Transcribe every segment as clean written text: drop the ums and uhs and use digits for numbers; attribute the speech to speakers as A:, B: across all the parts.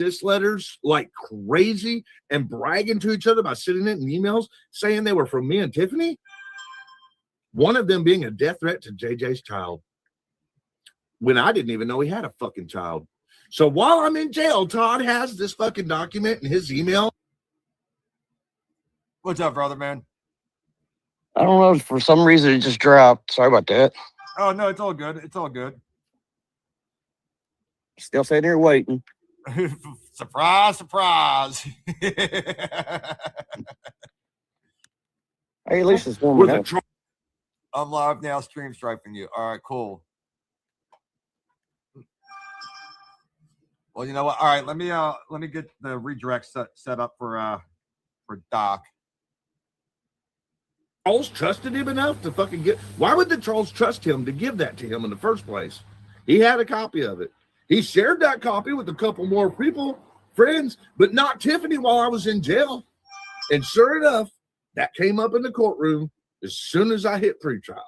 A: this letters like crazy and bragging to each other by sending it in emails saying they were from me and Tiffany. One of them being a death threat to JJ's child when I didn't even know he had a fucking child. So while I'm in jail, Todd has this fucking document in his email.
B: What's up, brother, man?
C: I don't know. For some reason, it just dropped. Sorry about that.
B: Oh, no, it's all good. It's all good.
C: Still sitting here waiting.
B: Surprise, surprise.
C: Hey, at least it's warming up.
B: I'm live now, stream striping you. All right, cool. Well, you know what? All right, let me get the redirect set up for Doc.
A: Trolls trusted him enough to fucking get. Why would the trolls trust him to give that to him in the first place? He had a copy of it. He shared that copy with a couple more people, friends, but not Tiffany while I was in jail. And sure enough, that came up in the courtroom as soon as I hit pretrial.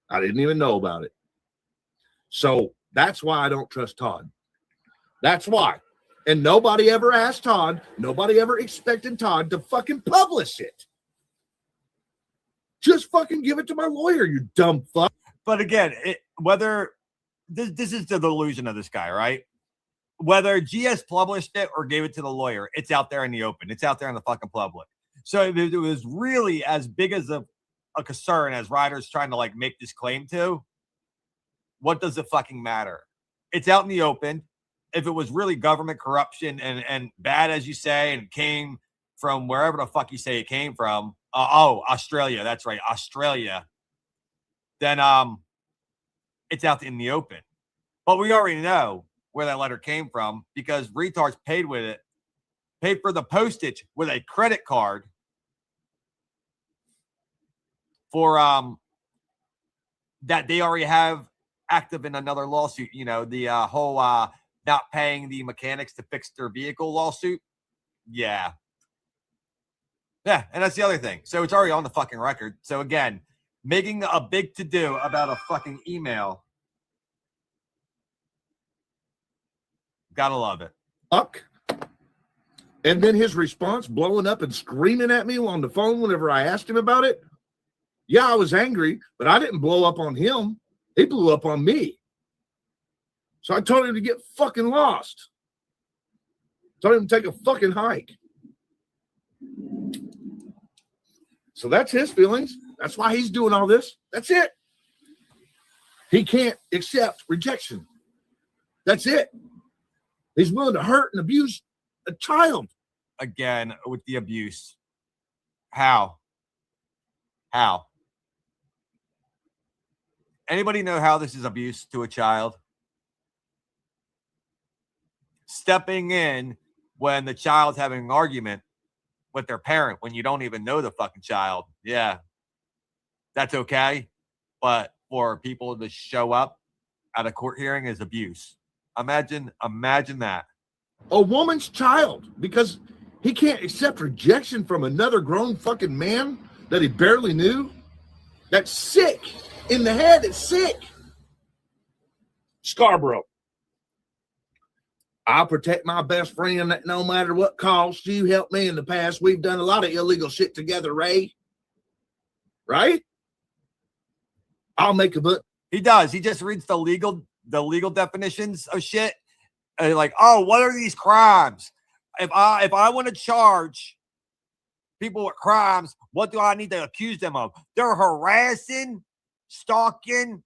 A: I didn't even know about it. So that's why I don't trust Todd. That's why. And nobody ever asked Todd, nobody ever expected Todd to fucking publish it. Just fucking give it to my lawyer, you dumb fuck.
B: But again, whether this is the delusion of this guy, right? Whether GS published it or gave it to the lawyer, it's out there in the open. It's out there in the fucking public. So if it was really as big as a concern as Reiter's trying to like make this claim to, what does it fucking matter? It's out in the open. If it was really government corruption and bad, as you say, and came from wherever the fuck you say it came from, Australia, that's right, Australia, then it's out in the open. But we already know where that letter came from because retards paid for the postage with a credit card for that they already have active in another lawsuit. You know, the whole not paying the mechanics to fix their vehicle lawsuit. Yeah. Yeah, and that's the other thing. So it's already on the fucking record. So again, making a big to-do about a fucking email. Gotta love it.
A: Fuck. And then his response, blowing up and screaming at me on the phone whenever I asked him about it. Yeah, I was angry, but I didn't blow up on him. He blew up on me. So I told him to get fucking lost. Told him to take a fucking hike. So that's his feelings. That's why he's doing all this. That's it. He can't accept rejection. That's it. He's willing to hurt and abuse a child.
B: Again, with the abuse. How? Anybody know how this is abuse to a child? Stepping in when the child's having an argument with their parent when you don't even know the fucking child. Yeah, that's okay. But for people to show up at a court hearing is abuse. Imagine that.
A: A woman's child, because he can't accept rejection from another grown fucking man that he barely knew. That's sick. In the head, it's sick. Scarborough. I'll protect my best friend no matter what cost. You helped me in the past. We've done a lot of illegal shit together, Ray. Right? I'll make a book.
B: He does. He just reads the legal definitions of shit. Like, oh, what are these crimes? If I want to charge people with crimes, what do I need to accuse them of? They're harassing, stalking,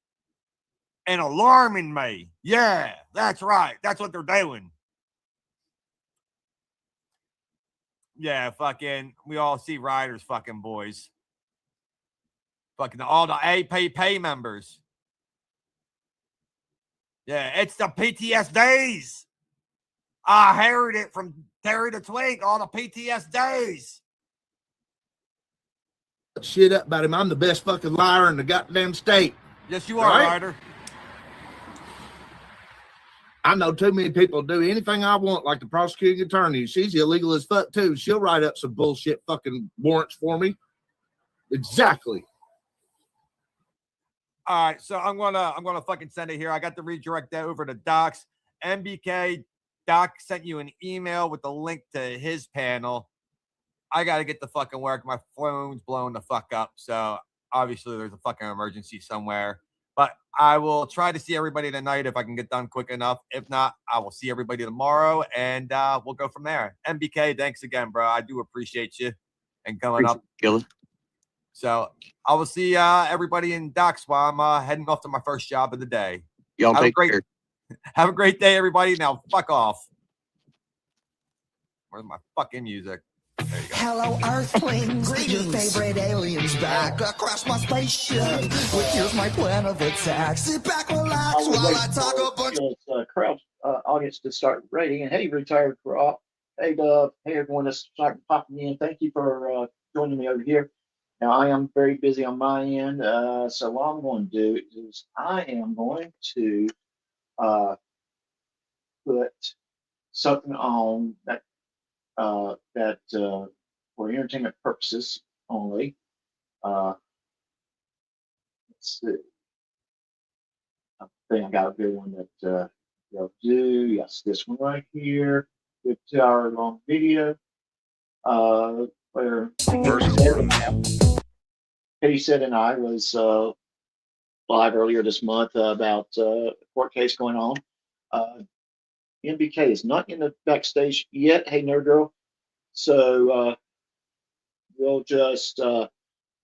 B: and alarming me. Yeah, that's right. That's what they're doing. Yeah, fucking, we all see Reiter's fucking boys. Fucking all the APP members. Yeah, it's the PTSDs. I heard it from Terry the Twig, all the PTSDs.
A: Shit up about him. I'm the best fucking liar in the goddamn state.
B: Yes, you are,
A: Right?
B: Reiter.
A: I know too many people do anything I want, like the prosecuting attorney. She's illegal as fuck too. She'll write up some bullshit fucking warrants for me. Exactly.
B: All right, so I'm gonna fucking send it here. I got to redirect that over to docs, mbk.com/. Doc sent you an email with the link to his panel. I got to get the fucking work. My phone's blowing the fuck up. So obviously there's a fucking emergency somewhere. But I will try to see everybody tonight if I can get done quick enough. If not, I will see everybody tomorrow, and we'll go from there. MBK, thanks again, bro. I do appreciate you and coming up.
C: Gillen.
B: So I will see everybody in Docks while I'm heading off to my first job of the day.
C: Y'all take care.
B: Have a great day, everybody. Now, fuck off. Where's my fucking music? There you go.
D: Hello, Earthlings. Your favorite aliens back across my spaceship. With here's my plan of attack. Sit back, relax while I talk a bunch.
E: Crowd audience to start rating. And hey, retired crop. Hey, hey, everyone that's starting popping in. Thank you for joining me over here. Now, I am very busy on my end. So what I'm going to do is I am going to put something on that for entertainment purposes only. Let's see. I think I got a good one that they'll do. Yes, this one right here. Good 2-hour-long video. Where Katie said and I was live earlier this month about a court case going on. MBK is not in the backstage yet. Hey, Nerd Girl. So we'll just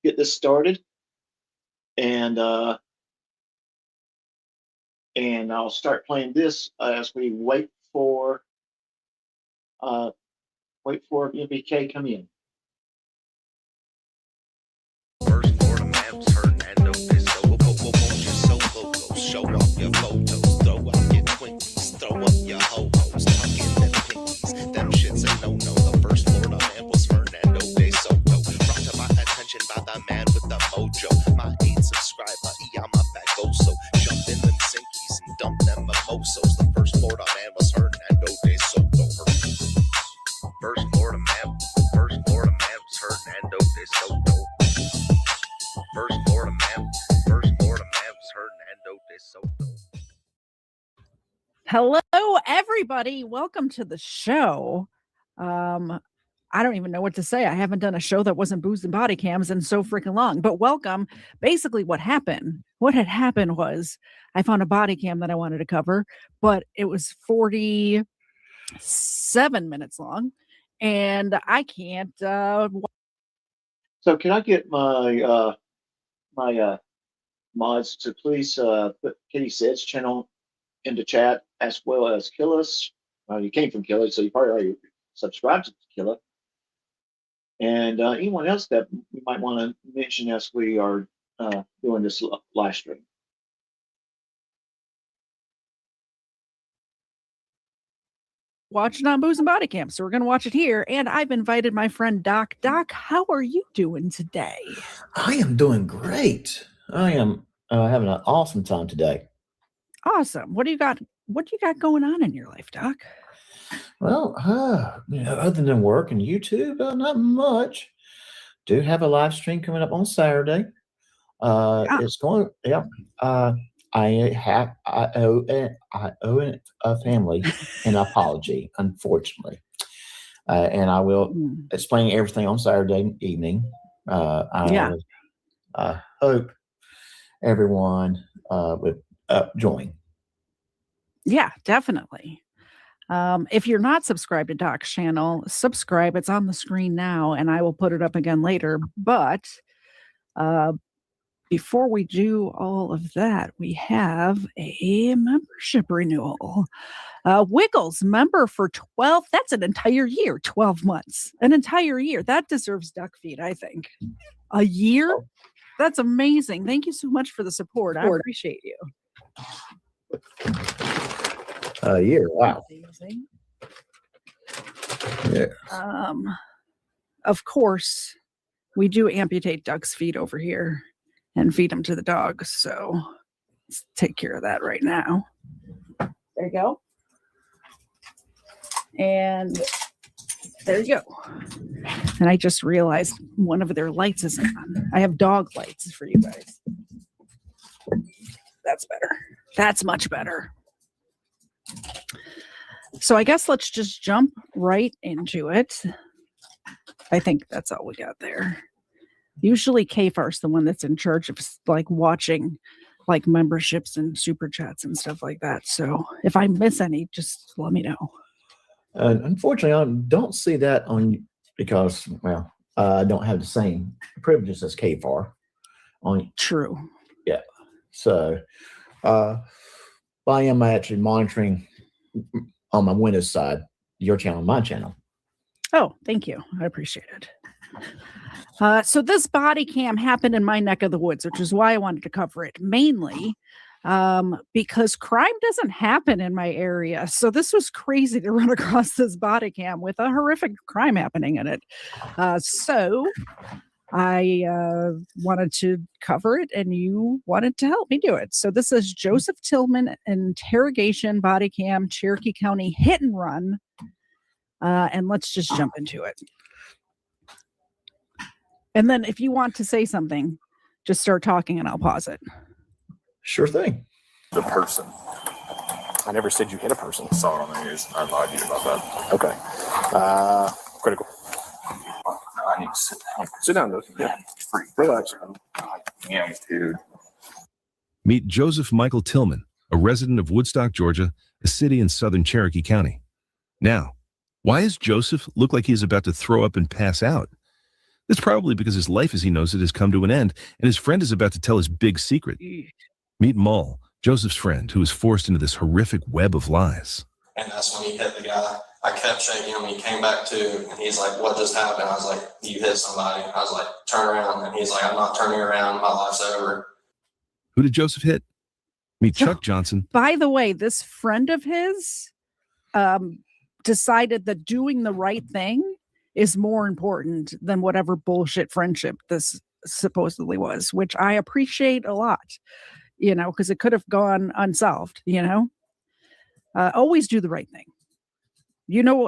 E: get this started, and I'll start playing this as we wait for MBK come in.
F: First Florida maps, Hernando Pisco. Won't you so loco? Show off your photos, throw out your Twinkies, throw up your ho-hos, tucking them pinkies. Them shits ain't no. The first Florida man was Fernando de Soto. Brought to my attention by the man with the mojo. My 8 subscriber, I'm up at Goso. Jump in them sinkies and dump them mimosos. The first Florida man was Hernando de Soto. First Florida man was Hernando de Soto. First Florida man was Hernando de Soto.
G: Hello, everybody. Welcome to the show. I don't even know what to say. I haven't done a show that wasn't booze and body cams in so freaking long, but welcome. Basically what had happened was I found a body cam that I wanted to cover, but it was 47 minutes long and I can't,
E: So can I get my my mods to please put Katie Said's channel into chat as well as Killis. You came from Killis, so you probably already subscribed to Killa. And anyone else that you might want to mention as we are doing this live stream.
G: watching on Booze and Body Cam. So we're going to watch it here. And I've invited my friend Doc. Doc, how are you doing today?
H: I am doing great. I am having an awesome time today.
G: Awesome. What do you got? What do you got going on in your life, Doc?
H: Well, other than work and YouTube, not much. Do have a live stream coming up on Saturday. It's going. Yeah. I owe a family an apology, unfortunately, and I will explain everything on Saturday evening. I hope everyone would join.
G: Yeah, definitely. If you're not subscribed to Doc's channel, subscribe. It's on the screen now, and I will put it up again later. But before we do all of that, we have a membership renewal. Wiggles member for 12. That's an entire year, 12 months, an entire year. That deserves duck feed, I think. A year? That's amazing. Thank you so much for the support. I appreciate you.
H: A year. Wow.
G: Amazing.
H: Yeah.
G: Of course, we do amputate duck's feet over here and feed them to the dogs. So let's take care of that right now. There you go. And there you go. And I just realized one of their lights is on. I have dog lights for you guys. That's better. That's much better. So I guess let's just jump right into it. I think that's all we got there. Usually Kfar's the one that's in charge of like watching like memberships and super chats and stuff like that. So if I miss any, just let me know.
H: Unfortunately, I don't see that on because, well, I don't have the same privileges as KFAR on.
G: True.
H: Yeah. So, I am actually monitoring on my Windows side your channel, my channel.
G: Oh, thank you. I appreciate it. So this body cam happened in my neck of the woods, which is why I wanted to cover it mainly because crime doesn't happen in my area. So this was crazy to run across this body cam with a horrific crime happening in it. So I wanted to cover it and you wanted to help me do it. So this is Joseph Tillman interrogation body cam, Cherokee County hit and run. And let's just jump into it. And then if you want to say something, just start talking and I'll pause it.
H: Sure thing.
I: The person. I never said you hit a person. Saw it on the news. I lied to you about that. Okay. Critical. I need to sit down. Sit down, though. Yeah. Relax. Yeah, dude.
J: Meet Joseph Michael Tillman, a resident of Woodstock, Georgia, a city in southern Cherokee County. Now, why does Joseph look like he's about to throw up and pass out? It's probably because his life as he knows it has come to an end, and his friend is about to tell his big secret. Meet Mull, Joseph's friend, who is forced into this horrific web of lies.
K: And that's when he hit the guy. I kept shaking him. He came back to, and he's like, "What just happened?" I was like, "You hit somebody." I was like, "Turn around." And he's like, "I'm not turning around. My life's over."
J: Who did Joseph hit? Meet Chuck Johnson.
G: By the way, this friend of his decided that doing the right thing is more important than whatever bullshit friendship this supposedly was, which I appreciate a lot, because it could have gone unsolved, always do the right thing.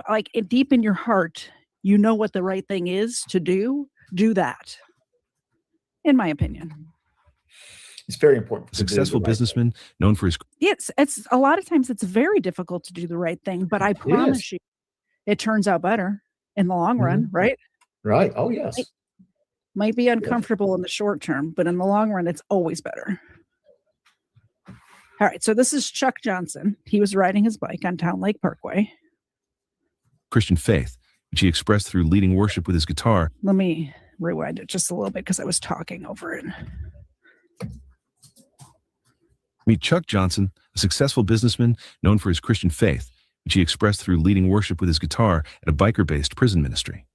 G: Like deep in your heart, you know what the right thing is to do that, in my opinion.
H: It's very important.
J: Successful businessman known for his...
G: It's a lot of times it's very difficult to do the right thing, but I promise you, it turns out better in the long run, right?
H: Right. Oh, yes.
G: It might be uncomfortable in the short term, but in the long run, it's always better. All right. So this is Chuck Johnson. He was riding his bike on Town Lake Parkway.
J: Christian faith, which he expressed through leading worship with his guitar.
G: Let me rewind it just a little bit because I was talking over it.
J: Meet Chuck Johnson, a successful businessman known for his Christian faith, which he expressed through leading worship with his guitar at a biker-based prison ministry.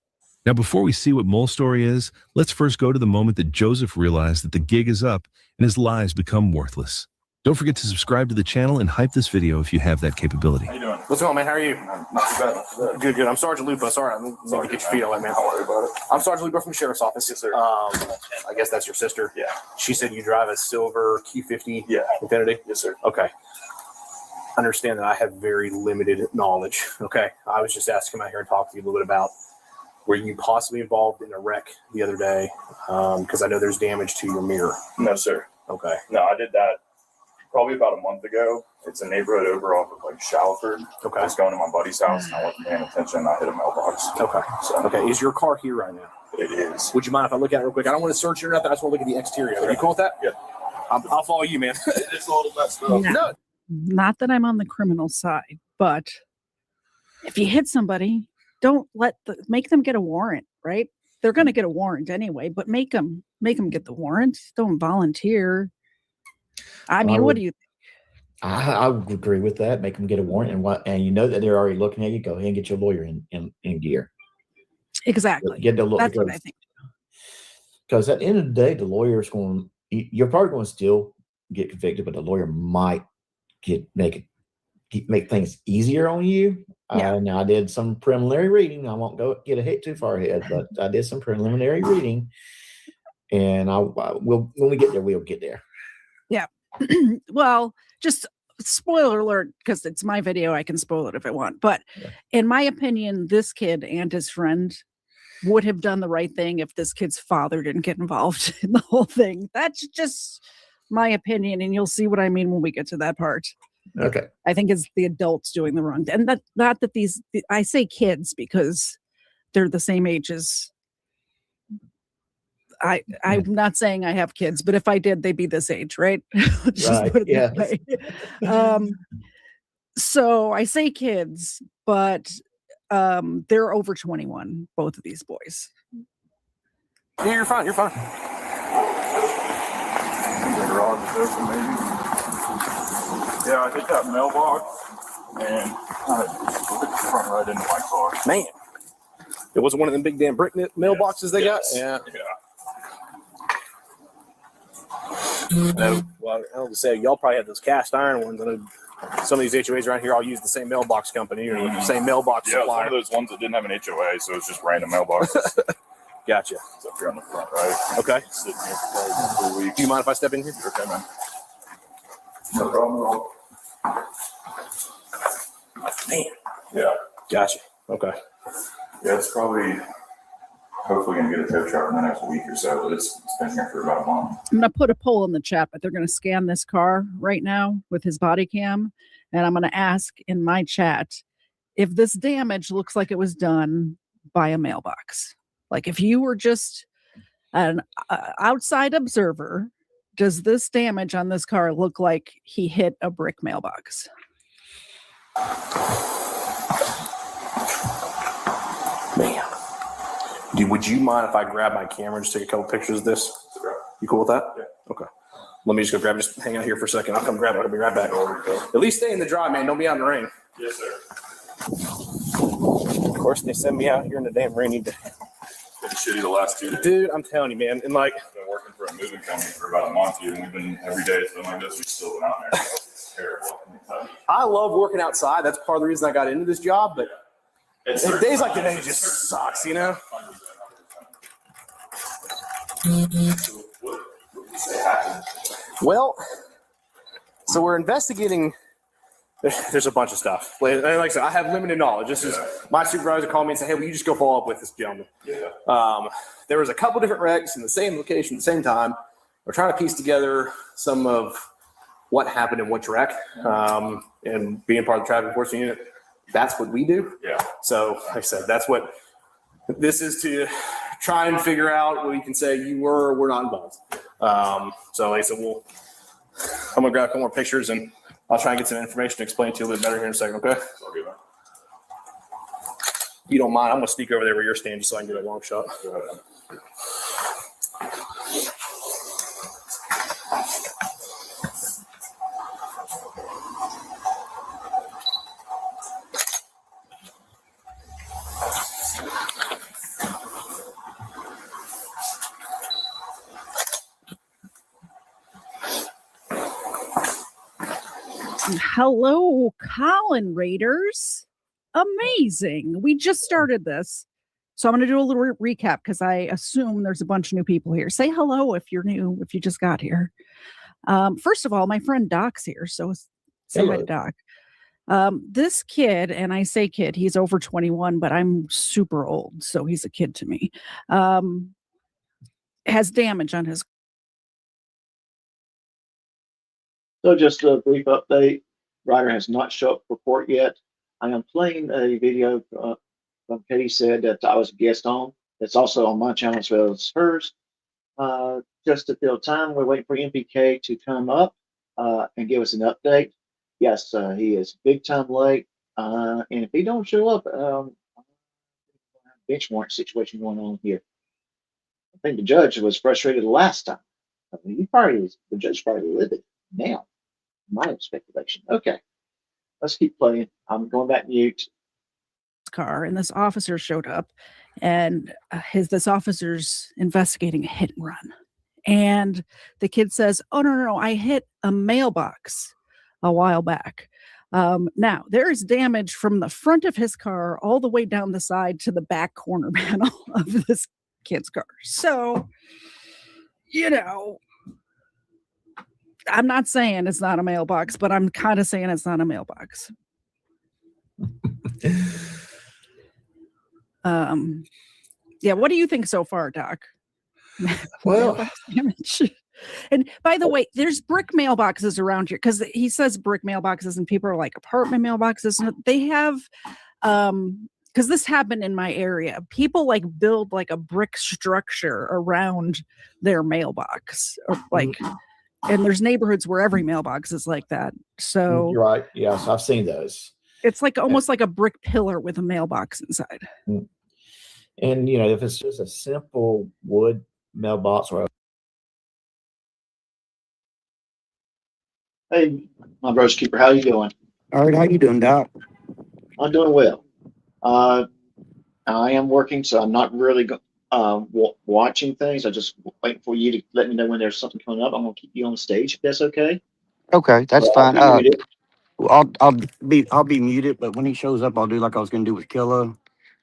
J: Now, before we see what Mull's story is, let's first go to the moment that Joseph realized that the gig is up and his lies become worthless. Don't forget to subscribe to the channel and hype this video if you have that capability.
I: How you doing? What's going on, man? How are you? Not too bad. Not too bad. Good, good. I'm Sergeant Lupo. Sorry, I'm sorry to get your feet on that, man. Don't worry about it. I'm Sergeant Lupo from the Sheriff's Office. Yes, sir. I guess that's your sister. Yeah. She said you drive a silver Q50 Infiniti. Yes, sir. Okay. Understand that I have very limited knowledge. Okay. I was just asking out here and talk to you a little bit about were you possibly involved in a wreck the other day? Because I know there's damage to your mirror.
L: No, sir.
I: Okay.
L: No, I did that probably about a month ago. It's a neighborhood over off of like Shalford.
I: Okay.
L: I was going to my buddy's house and I wasn't paying attention. I hit a mailbox.
I: Okay.
L: So,
I: okay. Is your car here right now?
L: It is.
I: Would you mind if I look at it real quick? I don't want to search it or nothing. I just want to look at the exterior. Are you cool with that?
L: Yeah.
I: I'll follow you, man.
L: It's all of that stuff.
I: No.
G: Not that I'm on the criminal side, but if you hit somebody, don't make them get a warrant, right? They're going to get a warrant anyway, but make them get the warrant. Don't volunteer. I mean, what do you think?
H: I would agree with that. Make them get a warrant, and you know that they're already looking at you. Go ahead and get your lawyer in gear.
G: Exactly.
H: Get the
G: That's what I think.
H: Because at the end of the day, the lawyer's going. You're probably going to still get convicted, but the lawyer might make things easier on you.
G: Yeah.
H: Now I did some preliminary reading. I won't get ahead too far ahead, but I did some preliminary reading, and when we get there, we'll get there.
G: Yeah. Well, just spoiler alert, because it's my video. I can spoil it if I want. But in my opinion, this kid and his friend would have done the right thing if this kid's father didn't get involved in the whole thing. That's just my opinion, and you'll see what I mean when we get to that part.
H: Okay.
G: I think it's the adults doing the wrong. And not that I say kids because they're the same age as I'm not saying I have kids, but if I did, they'd be this age, right? Just
H: Right,
G: put it
H: yeah.
G: that way. So I say kids, but they're over 21, both of these boys.
I: Yeah, you're fine. You're fine.
L: The garage is open, maybe. Yeah, I hit that mailbox and I hit the front right into my car.
I: Man. It wasn't one of them big damn brick mailboxes they got? Yeah. No, well, I was say y'all probably have those cast iron ones. I know some of these HOAs around here all use the same mailbox company or the same mailbox
L: Yeah, it was one
I: supplier.
L: of those ones that didn't have an HOA, so it's just random mailboxes.
I: Gotcha.
L: It's up here on the front, right?
I: Okay.
L: Sitting here for probably 3 weeks.
I: Do you mind if I step in here?
L: Okay, man. No problem at all.
I: Man.
L: Yeah.
I: Gotcha. Okay.
L: Yeah, it's probably hopefully going to get a tow truck in the next week or so, but it's been here for about a month.
G: I'm going to put a poll in the chat, but they're going to scan this car right now with his body cam. And I'm going to ask in my chat if this damage looks like it was done by a mailbox. Like if you were just an outside observer, does this damage on this car look like he hit a brick mailbox?
I: Man. Would you mind if I grab my camera and just take a couple pictures of this? You cool with that? Yeah. Okay. Let me just go grab it. Just hang out here for a second. I'll come grab it. I'll be right back. At least stay in the dry, man. Don't be out in the rain.
L: Yes, sir.
I: Of course, they send me out here in the damn rainy day.
L: Been shitty the last 2 days.
I: Dude, I'm telling you, man. And like,
L: I've been working for a moving company for about a month here, and we've been every day it's been like this. We've still been out there. It's terrible.
I: I love working outside. That's part of the reason I got into this job. But days like today just sucks, you know? Well, so we're investigating. There's a bunch of stuff. Like I said, I have limited knowledge. This is my supervisor called me and said, "Hey, will you just go follow up with this gentleman?"
L: Yeah.
I: There was a couple different wrecks in the same location at the same time. We're trying to piece together some of what happened in which wreck. And being part of the traffic enforcement unit, that's what we do.
L: Yeah.
I: So, like I said, that's what this is, to try and figure out what we can say you were or were not involved. So, like I said, I'm gonna grab a couple more pictures and I'll try and get some information to explain to you a little bit better here in a second. Okay.
L: It's all good, man.
I: If you don't mind, I'm gonna sneak over there where you're standing just so I can get a long shot.
L: Go ahead.
G: Hello, Colin Raiders. Amazing. We just started this. So I'm going to do a little recap because I assume there's a bunch of new people here. Say hello if you're new, if you just got here. First of all, my friend Doc's here. So say hi to Doc. This kid, and I say kid, he's over 21, but I'm super old. So he's a kid to me. Has damage on his.
E: So just a brief update. Reiter has not shown up for court yet. I am playing a video from Katie said that I was a guest on. It's also on my channel as well as hers. Just to fill time, we're waiting for MPK to come up and give us an update. Yes, he is big time late. And if he don't show up, bench warrant situation going on here. I think the judge was frustrated the last time. I mean, the judge probably livid now. My speculation. Okay, let's keep playing. I'm going back mute.
G: Car, and this officer showed up, and this officer's investigating a hit and run. And the kid says, "Oh no, I hit a mailbox a while back." Now there is damage from the front of his car all the way down the side to the back corner panel of this kid's car. So, you know, I'm not saying it's not a mailbox, but I'm kind of saying it's not a mailbox. Yeah, what do you think so far, Doc?
H: Well,
G: And by the way, there's brick mailboxes around here because he says brick mailboxes and people are like apartment mailboxes. And they have, because this happened in my area, people like build like a brick structure around their mailbox, or like, and there's neighborhoods where every mailbox is like that. So
H: You're right. Yes, I've seen those.
G: it's like almost like a brick pillar with a mailbox inside.
H: And you know, if it's just a simple wood mailbox or
E: Hey, my brother's keeper, how you doing?
C: All right, how you doing, Doc?
E: I'm doing well. I am working, so I'm not really watching things. I just waiting for you to let me know when there's something coming up. I'm gonna keep you on stage if that's okay.
C: Okay, that's
E: I'll
C: fine.
E: be muted.
C: I'll be muted, but when he shows up, I'll do like I was gonna do with Killa.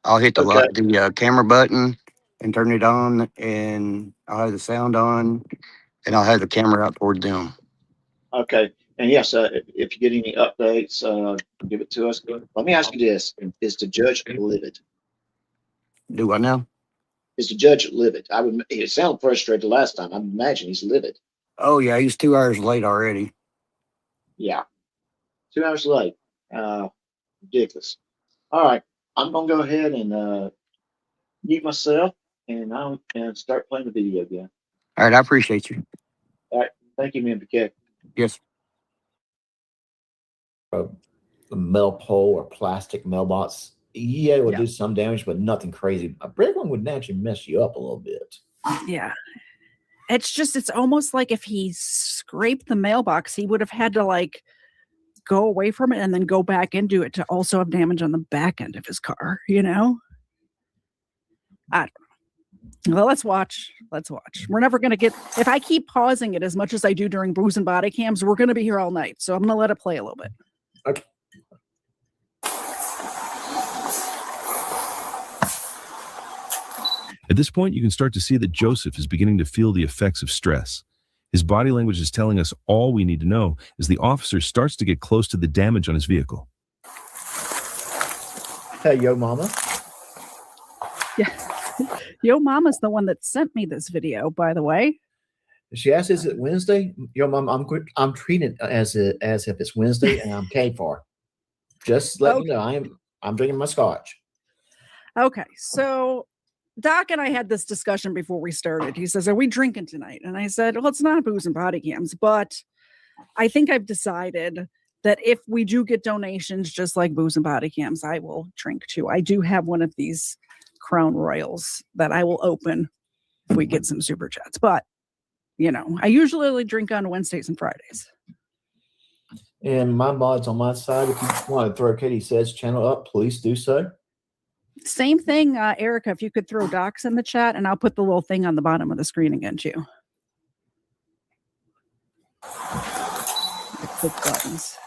C: I'll hit the
E: Okay.
C: the camera button and turn it on, and I'll have the sound on, and I'll have the camera out toward them.
E: Okay. And yes, if you get any updates, give it to us. Let me ask you this: is the judge livid?
C: Do I know?
E: Is the judge livid? He sounded frustrated the last time. I imagine he's livid.
C: Oh yeah, he's 2 hours late already.
E: Yeah. 2 hours late. Ridiculous. All right. I'm gonna go ahead and mute myself and I'll start playing the video again.
C: All right, I appreciate you.
E: All right. Thank you, Mr. K.
C: Yes.
H: a metal pole or plastic mailbox, yeah, it would do some damage, but nothing crazy. A brick one would naturally mess you up a little bit.
G: Yeah. It's almost like if he scraped the mailbox, he would have had to like go away from it and then go back into it to also have damage on the back end of his car, you know? I don't know. Well, let's watch. We're never going to get, if I keep pausing it as much as I do during Bruise and Body Cams, we're going to be here all night. So I'm going to let it play a little bit.
H: Okay.
J: At this point, you can start to see that Joseph is beginning to feel the effects of stress. His body language is telling us all we need to know as the officer starts to get close to the damage on his vehicle.
H: Hey, yo, mama.
G: Yeah. Yo Mama's the one that sent me this video, by the way.
H: She asked, "Is it Wednesday?" Yo, mom, I'm treating it as if it's Wednesday, and I'm paid for. Just let you know, I'm drinking my scotch.
G: Okay, so Doc and I had this discussion before we started. He says, "Are we drinking tonight?" And I said, "Well, it's not Booze and Body Cams, but I think I've decided that if we do get donations, just like Booze and Body Cams, I will drink too. I do have one of these Crown Royals that I will open if we get some super chats. But, you know, I usually only drink on Wednesdays and Fridays."
H: And my mods on my side, if you want to throw Katie Says channel up, please do so.
G: Same thing, Erica, if you could throw Docs in the chat, and I'll put the little thing on the bottom of the screen again, too. Click buttons.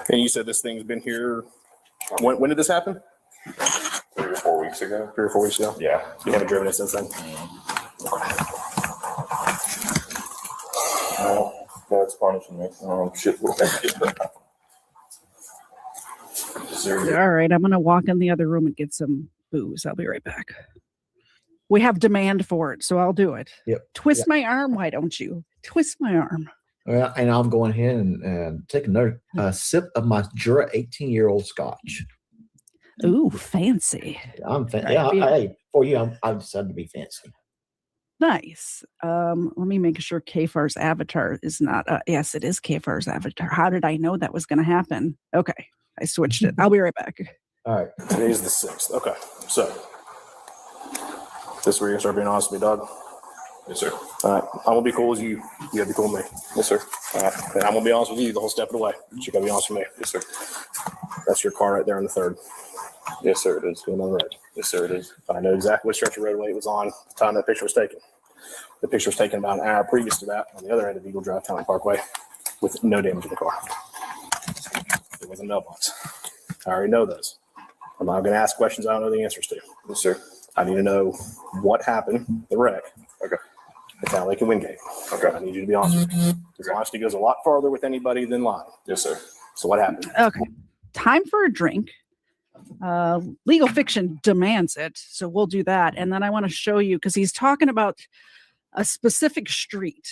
I: And you said this thing's been here. When did this happen?
L: 3 or 4 weeks ago.
I: 3 or 4 weeks ago.
L: Yeah.
I: You haven't driven it since then.
L: No, that's punishing me. Shit.
G: All right, I'm going to walk in the other room and get some booze. I'll be right back. We have demand for it, so I'll do it.
H: Yep.
G: Twist my arm, why don't you? Twist my arm.
H: Well, and I'm going ahead and take another sip of my Jura 18-year-old scotch.
G: Ooh, fancy.
H: I'm
G: Right,
H: yeah.
G: yeah.
H: Hey, for you, I've decided to be fancy.
G: Nice. Let me make sure Kafar's avatar is not. Yes, it is Kafar's avatar. How did I know that was going to happen? Okay, I switched it. I'll be right back.
H: All right.
I: Today's the 6th. Okay. So, this is where you're going to start being honest with me, dog?
L: Yes, sir.
I: All right. I will be cool as you. You got to be cool with me.
L: Yes, sir.
I: All right. And I'm going to be honest with you the whole step of the way. But you got to be honest with me.
L: Yes, sir.
I: That's your car right there on the 3rd.
L: Yes, sir, it is.
I: Going on the road.
L: Yes, sir, it is.
I: I know exactly what stretch of roadway it was on at the time that picture was taken. The picture was taken about an hour previous to that on the other end of Eagle Drive County Parkway with no damage in the car. was in the mailbox. I already know those. I'm not going to ask questions I don't know the answers to.
L: Yes, sir.
I: I need to know what happened, the wreck.
L: Okay.
I: The Town Lake and Wingate.
L: Okay.
I: I need you to be honest with me. Because honesty goes a lot farther with anybody than lying.
L: Yes, sir.
I: So what happened?
G: Okay. Time for a drink. Legal fiction demands it. So we'll do that. And then I want to show you, because he's talking about a specific street.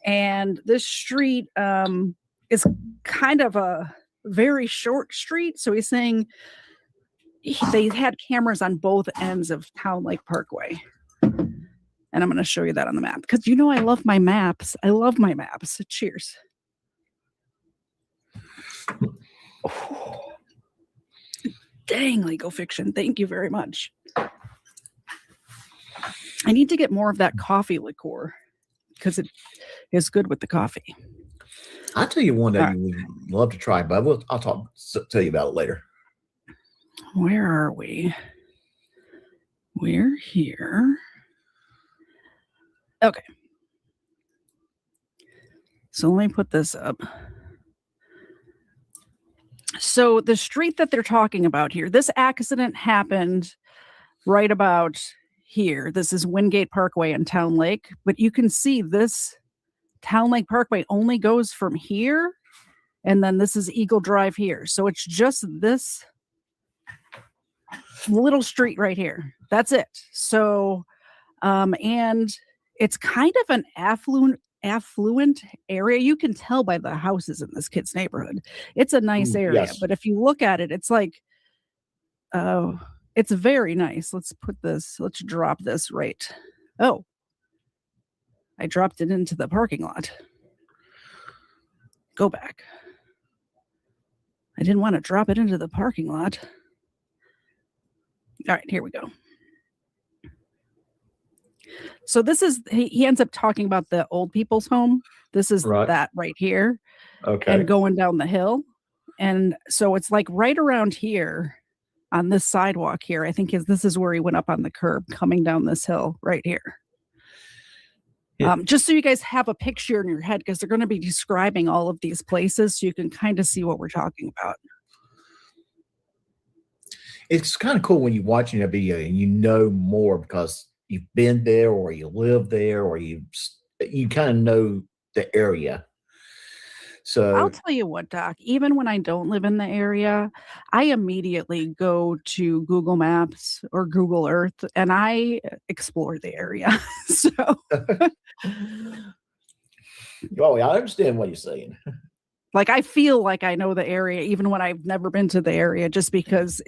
G: And this street is kind of a very short street. So he's saying they had cameras on both ends of Town Lake Parkway. And I'm going to show you that on the map because you know I love my maps. I love my maps. Cheers. Oh. Dang, legal fiction. Thank you very much. I need to get more of that coffee liqueur because it is good with the coffee.
H: I'll tell you one that you would love to try, but I'll tell you about it later.
G: Where are we? We're here. Okay. So let me put this up. So the street that they're talking about here, this accident happened right about here. This is Wingate Parkway in Town Lake, but you can see this Town Lake Parkway only goes from here, and then this is Eagle Drive here. So it's just this little street right here. That's it. So, and it's kind of an affluent area. You can tell by the houses in this kid's neighborhood. It's a nice area,
H: yes.
G: But if you look at it, it's like, it's very nice. Let's drop this right. Oh, I dropped it into the parking lot. Go back. I didn't want to drop it into the parking lot. All right, here we go. So this is, he ends up talking about the old people's home. This is that right here.
H: Okay.
G: And going down the hill. And so it's like right around here on this sidewalk here. I think this is where he went up on the curb coming down this hill right here. Yeah. Just so you guys have a picture in your head, because they're going to be describing all of these places so you can kind of see what we're talking about.
H: It's kind of cool when you're watching a video and you know more because you've been there or you live there or you kind of know the area. So
G: I'll tell you what, Doc, even when I don't live in the area, I immediately go to Google Maps or Google Earth and I explore the area. So
H: oh, I understand what you're saying.
G: Like, I feel like I know the area, even when I've never been to the area, just because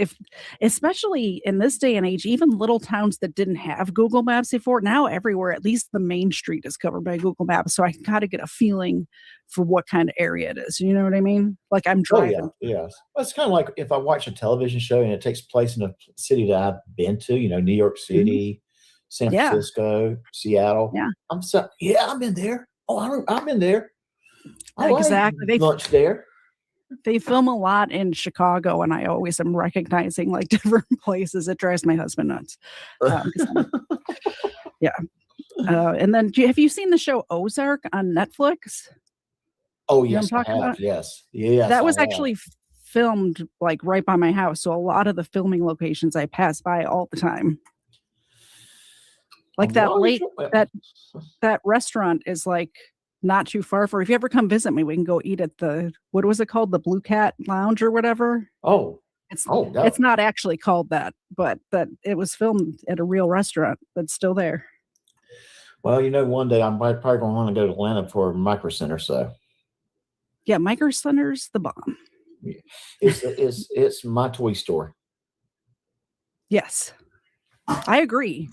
G: especially in this day and age, even little towns that didn't have Google Maps before, now everywhere, at least the main street is covered by Google Maps. So I can kind of get a feeling for what kind of area it is. You know what I mean? Like I'm driving.
H: Oh, yeah. Yes. Well, it's kind of like if I watch a television show and it takes place in a city that I've been to, New York City, San Francisco, Seattle.
G: Yeah.
H: I'm in there. Oh, I've been there.
G: Exactly.
H: They lunch there.
G: They film a lot in Chicago, and I always am recognizing like different places. It drives my husband nuts. Yeah. And then, have you seen the show Ozark on Netflix?
H: Oh,
G: you
H: yes,
G: know what I'm talking about?
H: Yes. Yes.
G: That was actually filmed like right by my house. So a lot of the filming locations I pass by all the time. Like that restaurant is like not too far for. If you ever come visit me, we can go eat at what was it called? The Blue Cat Lounge or whatever.
H: Oh,
G: it's not actually called that, but that it was filmed at a real restaurant that's still there.
H: Well, one day I'm probably going to want to go to Atlanta for a Micro Center. So
G: yeah, Micro Center's the bomb.
H: Yeah. It's my toy store.
G: Yes. I agree.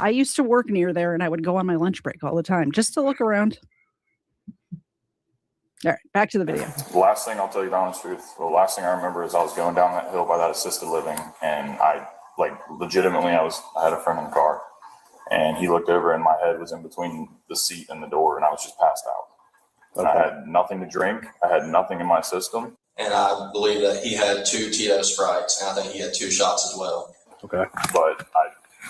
G: I used to work near there and I would go on my lunch break all the time just to look around. All right, back to the video.
L: The last thing, I'll tell you the honest truth, the last thing I remember is I was going down that hill by that assisted living, and I had a friend in the car, and he looked over and my head was in between the seat and the door, and I was just passed out. Okay. I had nothing to drink. I had nothing in my system.
K: And I believe that he had 2 Tito Sprites, and I think he had 2 shots as well.
L: Okay. But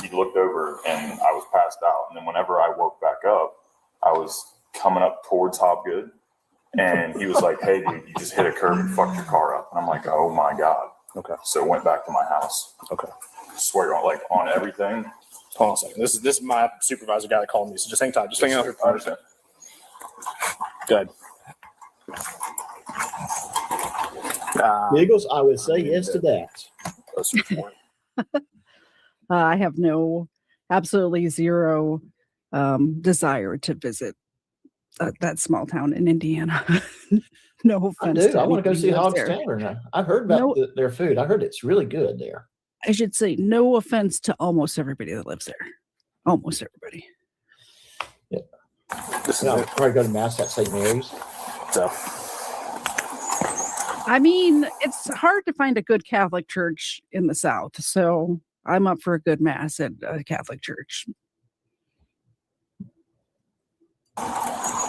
L: he looked over and I was passed out. And then whenever I woke back up, I was coming up towards Hobgood. And he was like, "Hey, dude, you just hit a curb and fucked your car up." And I'm like, "Oh my God."
I: Okay.
L: So went back to my house.
I: Okay.
L: Swear on like on everything.
I: Hold on a second. This is my supervisor guy that called me. So just hang tight. Just hang out here.
L: I understand.
I: Good.
H: Giggles, I would say yes to that.
G: I have absolutely zero desire to visit that small town in Indiana. No
H: I
G: offense.
H: do. I want to go
G: anybody
H: see
G: who lives
H: Hog's
G: there.
H: Tavern. I've heard about their food. I heard it's really good there.
G: I should say no offense to almost everybody that lives there. Almost everybody.
H: Yeah. I'll probably go to Mass at St. Mary's.
I: So.
G: I mean, it's hard to find a good Catholic church in the South, so I'm up for a good Mass at a Catholic church.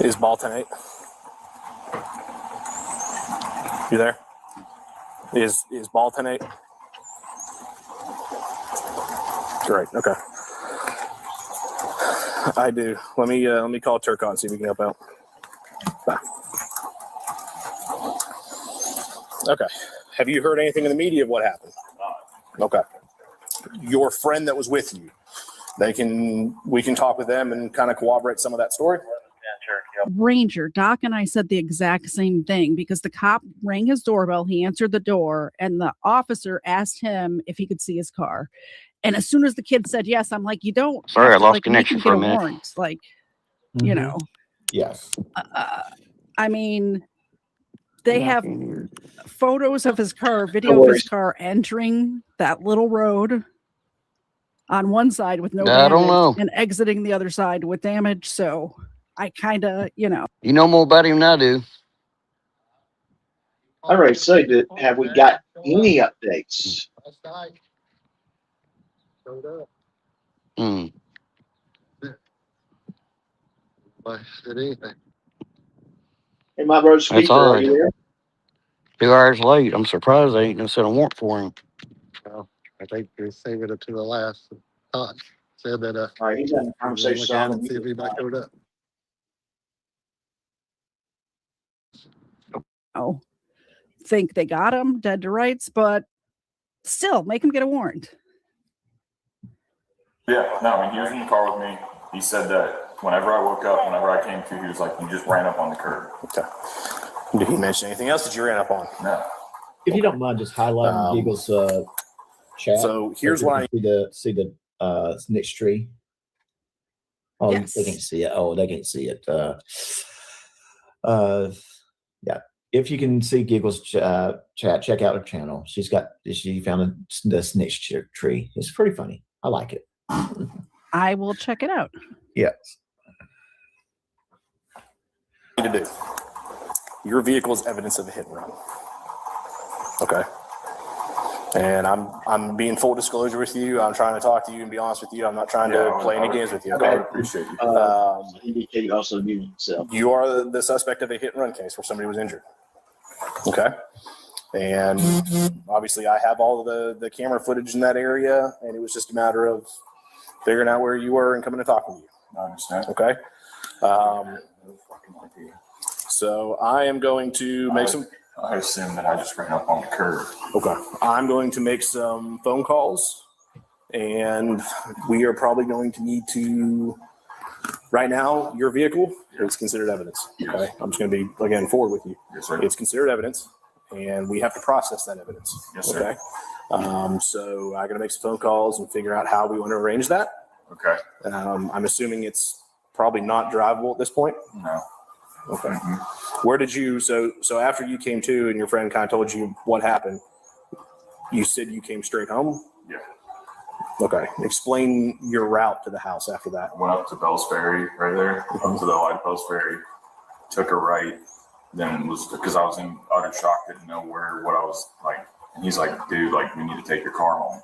I: Is Balton 8? You there? Is Balton 8? Great. Okay. I do. Let me call Turcot and see if we can help out. Bye. Okay. Have you heard anything in the media of what happened? Okay. Your friend that was with you, we can talk with them and kind of corroborate some of that story.
G: Ranger, Doc and I said the exact same thing because the cop rang his doorbell. He answered the door and the officer asked him if he could see his car. And as soon as the kid said yes, I'm like, you don't.
C: Sorry, I lost
G: make
C: connection
G: him
C: for
G: get
C: a minute.
G: warrant. Like, you know.
H: Yes.
G: I mean, they have photos of his car, video of his car entering that little road on one side with no damage,
C: I don't know.
G: and exiting the other side with damage. So I kind of,
C: You know more about him than I do.
E: All right, so have we got any updates?
C: Hmm.
E: Hey, my brother Speaker,
C: all
E: are
C: right.
E: you there?
C: 2 hours late. I'm surprised they ain't gonna set a warrant for him.
M: I think they saved it to the last. Todd said that
E: All right, he's having a conversation on
M: and see if he might go up.
G: oh, think they got him dead to rights, but still make him get a warrant.
L: Yeah, no, I mean, he was in the car with me. He said that whenever I woke up, whenever I came to, he was like, "You just ran up on the curb."
I: Okay. Did he mention anything else that you ran up on?
L: No.
H: If you don't mind just highlighting Giggles' chat.
I: So here's what
H: see the next tree. Oh,
G: Yes.
H: they can't see it. Oh, they can't see it. Yeah. If you can see Giggles' chat, check out her channel. She found the snitch tree. It's pretty funny. I like it.
G: I will check it out.
H: Yes.
I: To do. Your vehicle is evidence of a hit and run. Okay. And I'm being full disclosure with you. I'm trying to talk to you and be honest with you. I'm not trying to play any games with you. Okay.
L: I appreciate you.
E: He also muted himself.
I: You are the suspect of a hit and run case where somebody was injured. Okay. And obviously I have all of the camera footage in that area, and it was just a matter of figuring out where you were and coming to talk with you.
L: I understand.
I: Okay. So I am going to make some.
L: I assume that I just ran up on the curb.
I: Okay. I'm going to make some phone calls, and we are probably going to need to. Right now, your vehicle is considered evidence. Okay. I'm just going to be again forward with you.
L: Yes, sir.
I: It's considered evidence, and we have to process that evidence.
L: Yes, sir.
I: Okay. So I got to make some phone calls and figure out how we want to arrange that.
L: Okay.
I: I'm assuming it's probably not drivable at this point.
L: No.
I: Okay. Where did you, so after you came to and your friend kind of told you what happened, you said you came straight home?
L: Yeah.
I: Okay. Explain your route to the house after that.
L: Went up to Bell's Ferry right there, up to the light Bell's Ferry, took a right, then was, because I was in utter shock, didn't know what I was like. And he's like, "Dude, like, we need to take your car home."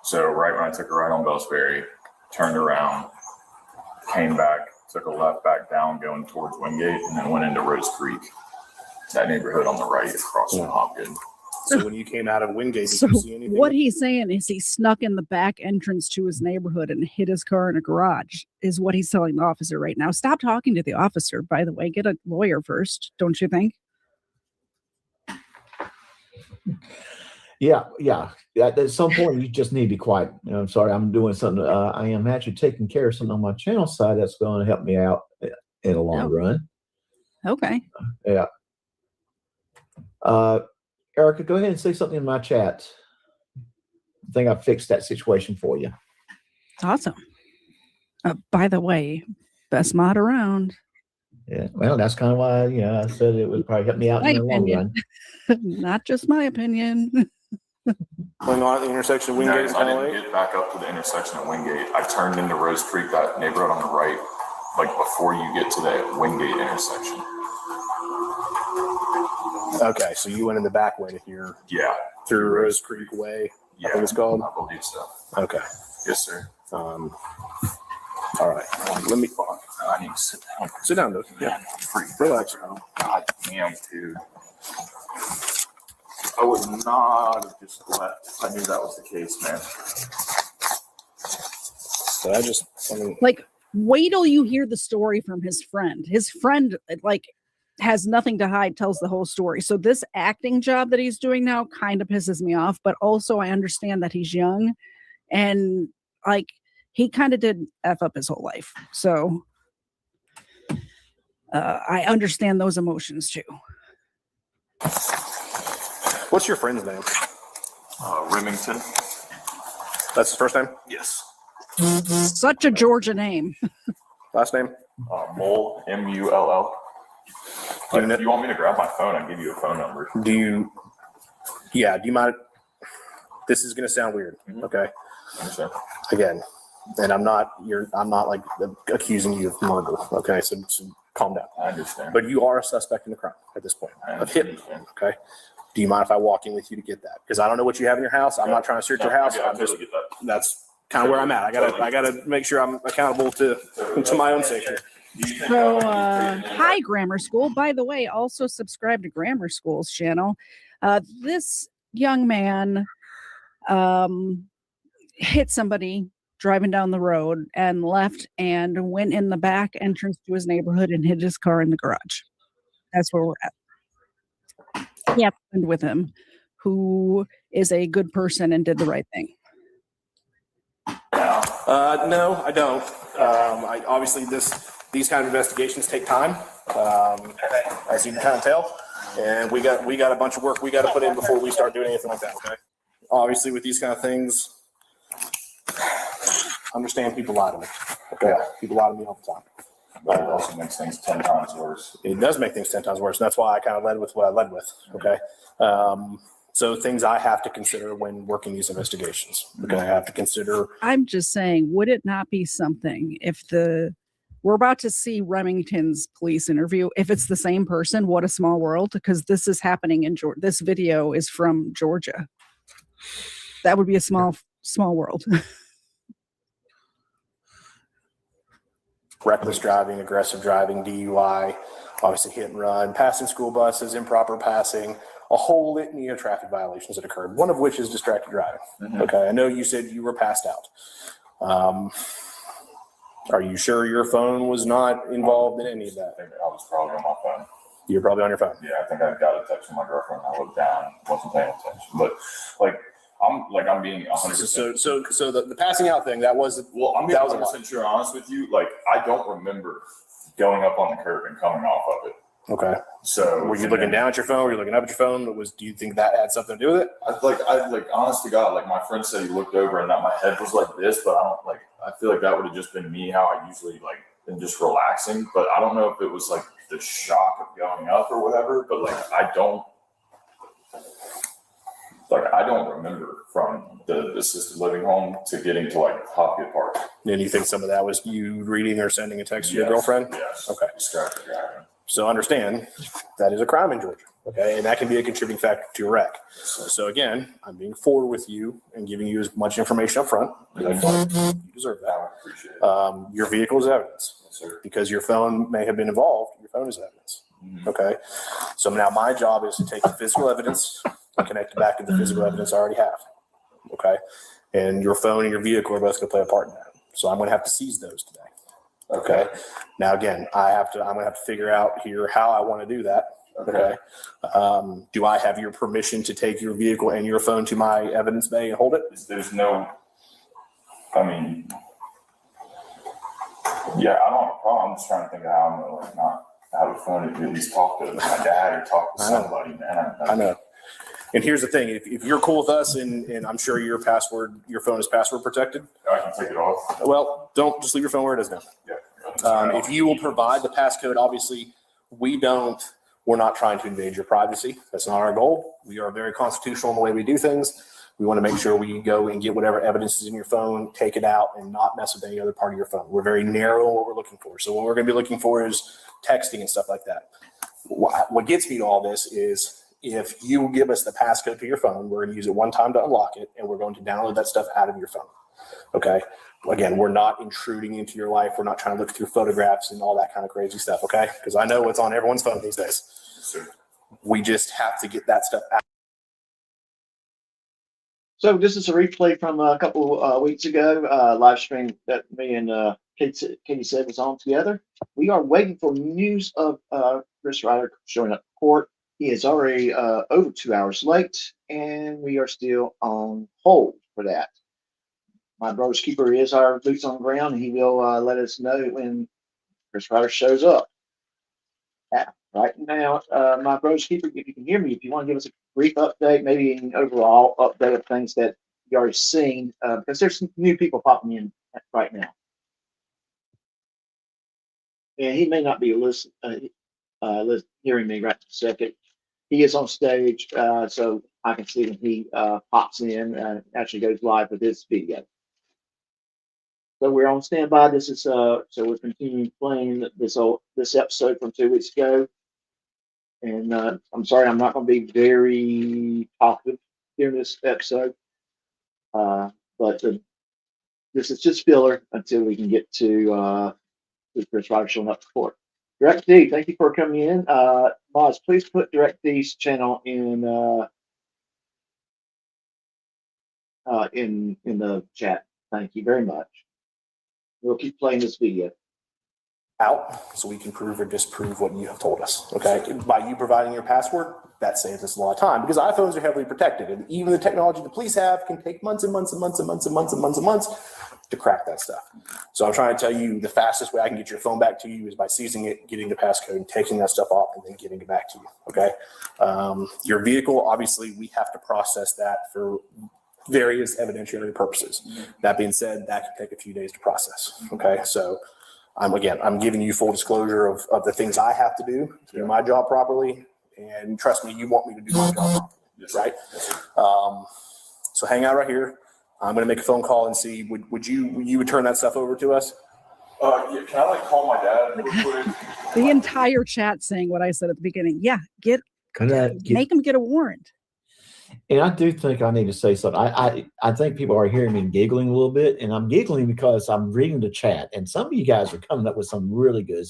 L: So right when I took a right on Bell's Ferry, turned around, came back, took a left back down going towards Wingate, and then went into Rose Creek, that neighborhood on the right across from Hopgood.
I: So when you came out of Wingate, did
G: So
I: you see anything?
G: what he's saying is he snuck in the back entrance to his neighborhood and hid his car in a garage, is what he's telling the officer right now. Stop talking to the officer, by the way. Get a lawyer first, don't you think?
H: Yeah. At some point, you just need to be quiet. I'm sorry, I'm doing something. I am actually taking care of something on my channel side that's going to help me out in the long run.
G: Okay.
H: Yeah. Erica, go ahead and say something in my chat. I think I fixed that situation for you.
G: Awesome. By the way, best mod around.
H: Yeah. Well, that's kind of why, I said it would probably help me out
G: My
H: in the long
G: opinion.
H: run.
G: Not just my opinion.
I: Going on at the intersection of Wingate and
L: I
I: Tunnel
L: didn't
I: Lake?
L: get back up to the intersection of Wingate. I turned into Rose Creek, that neighborhood on the right, like before you get to that Wingate intersection.
I: Okay, so you went in the back way to here.
L: Yeah.
I: Through Rose Creek Way,
L: Yeah,
I: I think it's called.
L: I believe so.
I: Okay.
L: Yes, sir.
I: All right. Let me.
L: I need to sit down.
I: Sit down, dude. Yeah.
L: Relax. God damn, dude. I would not have just left if I knew that was the case, man.
I: So I mean,
G: Like, wait till you hear the story from his friend. His friend, like, has nothing to hide, tells the whole story. So this acting job that he's doing now kind of pisses me off, but also I understand that he's young and like he kind of did F up his whole life. So I understand those emotions too.
I: what's your friend's name?
L: Remington.
I: That's his first name?
L: Yes.
G: Such a Georgia name.
I: Last name?
L: Mull, M-U-L-L. If you want me to grab my phone, I'll give you a phone number.
I: Do you mind? This is going to sound weird. Okay.
L: Understand.
I: Again, and I'm not like accusing you of murder. Okay. So calm down.
L: I understand.
I: But you are a suspect in the crime at this point of hitting. Okay. Do you mind if I walk in with you to get that? Because I don't know what you have in your house. I'm not trying to search your house.
L: I totally get that.
I: That's kind of where I'm at. I gotta make sure I'm accountable to my own safety.
G: So, hi, Grammar School. By the way, also subscribe to Grammar School's channel. This young man hit somebody driving down the road and left and went in the back entrance to his neighborhood and hid his car in the garage. That's where we're at. Yeah, friend with him who is a good person and did the right thing.
I: No, I don't. Obviously these kind of investigations take time, as you can kind of tell, and we got a bunch of work we got to put in before we start doing anything like that. Okay. Obviously, with these kind of things, understand people lie to me. Okay, people lie to me all the time.
L: But it also makes things 10 times worse.
I: It does make things 10 times worse. And that's why I kind of led with what I led with. Okay. So things I have to consider when working these investigations. Okay. I have to consider.
G: I'm just saying, would it not be something if we're about to see Remington's police interview, if it's the same person, what a small world, because this is happening in Georgia. This video is from Georgia. That would be a small world.
I: Reckless driving, aggressive driving, DUI, obviously hit and run, passing school buses, improper passing, a whole litany of traffic violations that occurred, one of which is distracted driving. Mm-hmm. Okay, I know you said you were passed out. Are you sure your phone was not involved in any of that?
L: I think I was probably on my phone.
I: You're probably on your phone?
L: Yeah, I think I got a text from my girlfriend. I looked down, wasn't paying attention. But I'm being 100%.
I: So the passing out thing, that was,
L: well, I'm being 100% sure honest with you. Like, I don't remember going up on the curb and coming off of it.
I: Okay.
L: So
I: were you looking down at your phone? Were you looking up at your phone? Do you think that had something to do with it?
L: I honest to God, like my friend said, he looked over and that my head was like this, but I feel like that would have just been me, how I usually been just relaxing. But I don't know if it was like the shock of going up or whatever, but I don't remember from the assisted living home to getting to Hopkins Park.
I: And you think some of that was you reading or sending a text to your girlfriend?
L: Yes.
I: Okay.
L: Distracted driving.
I: So understand that is a crime in Georgia. Okay. And that can be a contributing factor to your wreck. So again, I'm being forward with you and giving you as much information up front. You deserve that.
L: I appreciate it.
I: Your vehicle is evidence.
L: Yes, sir.
I: Because your phone may have been involved. Your phone is evidence. Mm-hmm. Okay. So now my job is to take the physical evidence connected back to the physical evidence I already have. Okay. And your phone and your vehicle are both going to play a part in that. So I'm going to have to seize those today. Okay. Now, again, I'm going to have to figure out here how I want to do that. Okay. Do I have your permission to take your vehicle and your phone to my evidence bay and hold it?
L: There's no, I mean, yeah, I don't have a problem. I'm just trying to think of how I'm going to like not have a phone and at least talk to my dad or talk to somebody, man.
I: I know. And here's the thing: if you're cool with us, and I'm sure your phone is password protected.
L: I can take it off.
I: Well, don't just leave your phone where it is now.
L: Yeah.
I: If you will provide the passcode, obviously, we're not trying to invade your privacy. That's not our goal. We are very constitutional in the way we do things. We want to make sure we go and get whatever evidence is in your phone, take it out, and not mess with any other part of your phone. We're very narrow in what we're looking for. So what we're going to be looking for is texting and stuff like that. What gets me to all this is if you give us the passcode to your phone, we're going to use it one time to unlock it, and we're going to download that stuff out of your phone. Okay? Again, we're not intruding into your life. We're not trying to look through photographs and all that kind of crazy stuff, okay? Because I know what's on everyone's phone these days. We just have to get that stuff out.
E: So this is a replay from a couple weeks ago, live stream that me and Katie said was on together. We are waiting for news of Chris Reiter showing up in court. He is already over 2 hours late, and we are still on hold for that. My brother's keeper is our boots on the ground, and he will let us know when Chris Reiter shows up. Right now, my brother's keeper, if you can hear me, if you want to give us a brief update, maybe an overall update of things that you already seen, because there's some new people popping in right now. And he may not be hearing me right this second. He is on stage, so I can see when he pops in and actually goes live with this video. So we're on standby. This is so we're continuing playing this episode from 2 weeks ago. And I'm sorry, I'm not going to be very talkative during this episode, but this is just filler until we can get to Chris Reiter showing up to court. Direct D, thank you for coming in. Moz, please put Direct D's channel in the chat. Thank you very much. We'll keep playing this video
I: Out so we can prove or disprove what you have told us. Okay. By you providing your password, that saves us a lot of time because iPhones are heavily protected. And even the technology the police have can take months and months and months and months and months and months and months to crack that stuff. So I'm trying to tell you the fastest way I can get your phone back to you is by seizing it, getting the passcode, taking that stuff off, and then getting it back to you. Okay. Your vehicle, obviously, we have to process that for various evidentiary purposes. That being said, that can take a few days to process. Okay. So I'm giving you full disclosure of the things I have to do my job properly. And trust me, you want me to do my job properly, right? So hang out right here. I'm going to make a phone call and see, would you turn that stuff over to us?
L: Yeah, can I call my dad real quick?
G: The entire chat saying what I said at the beginning. Yeah, make him get a warrant.
H: And I do think I need to say something. I think people are hearing me giggling a little bit, and I'm giggling because I'm reading the chat, and some of you guys are coming up with some really good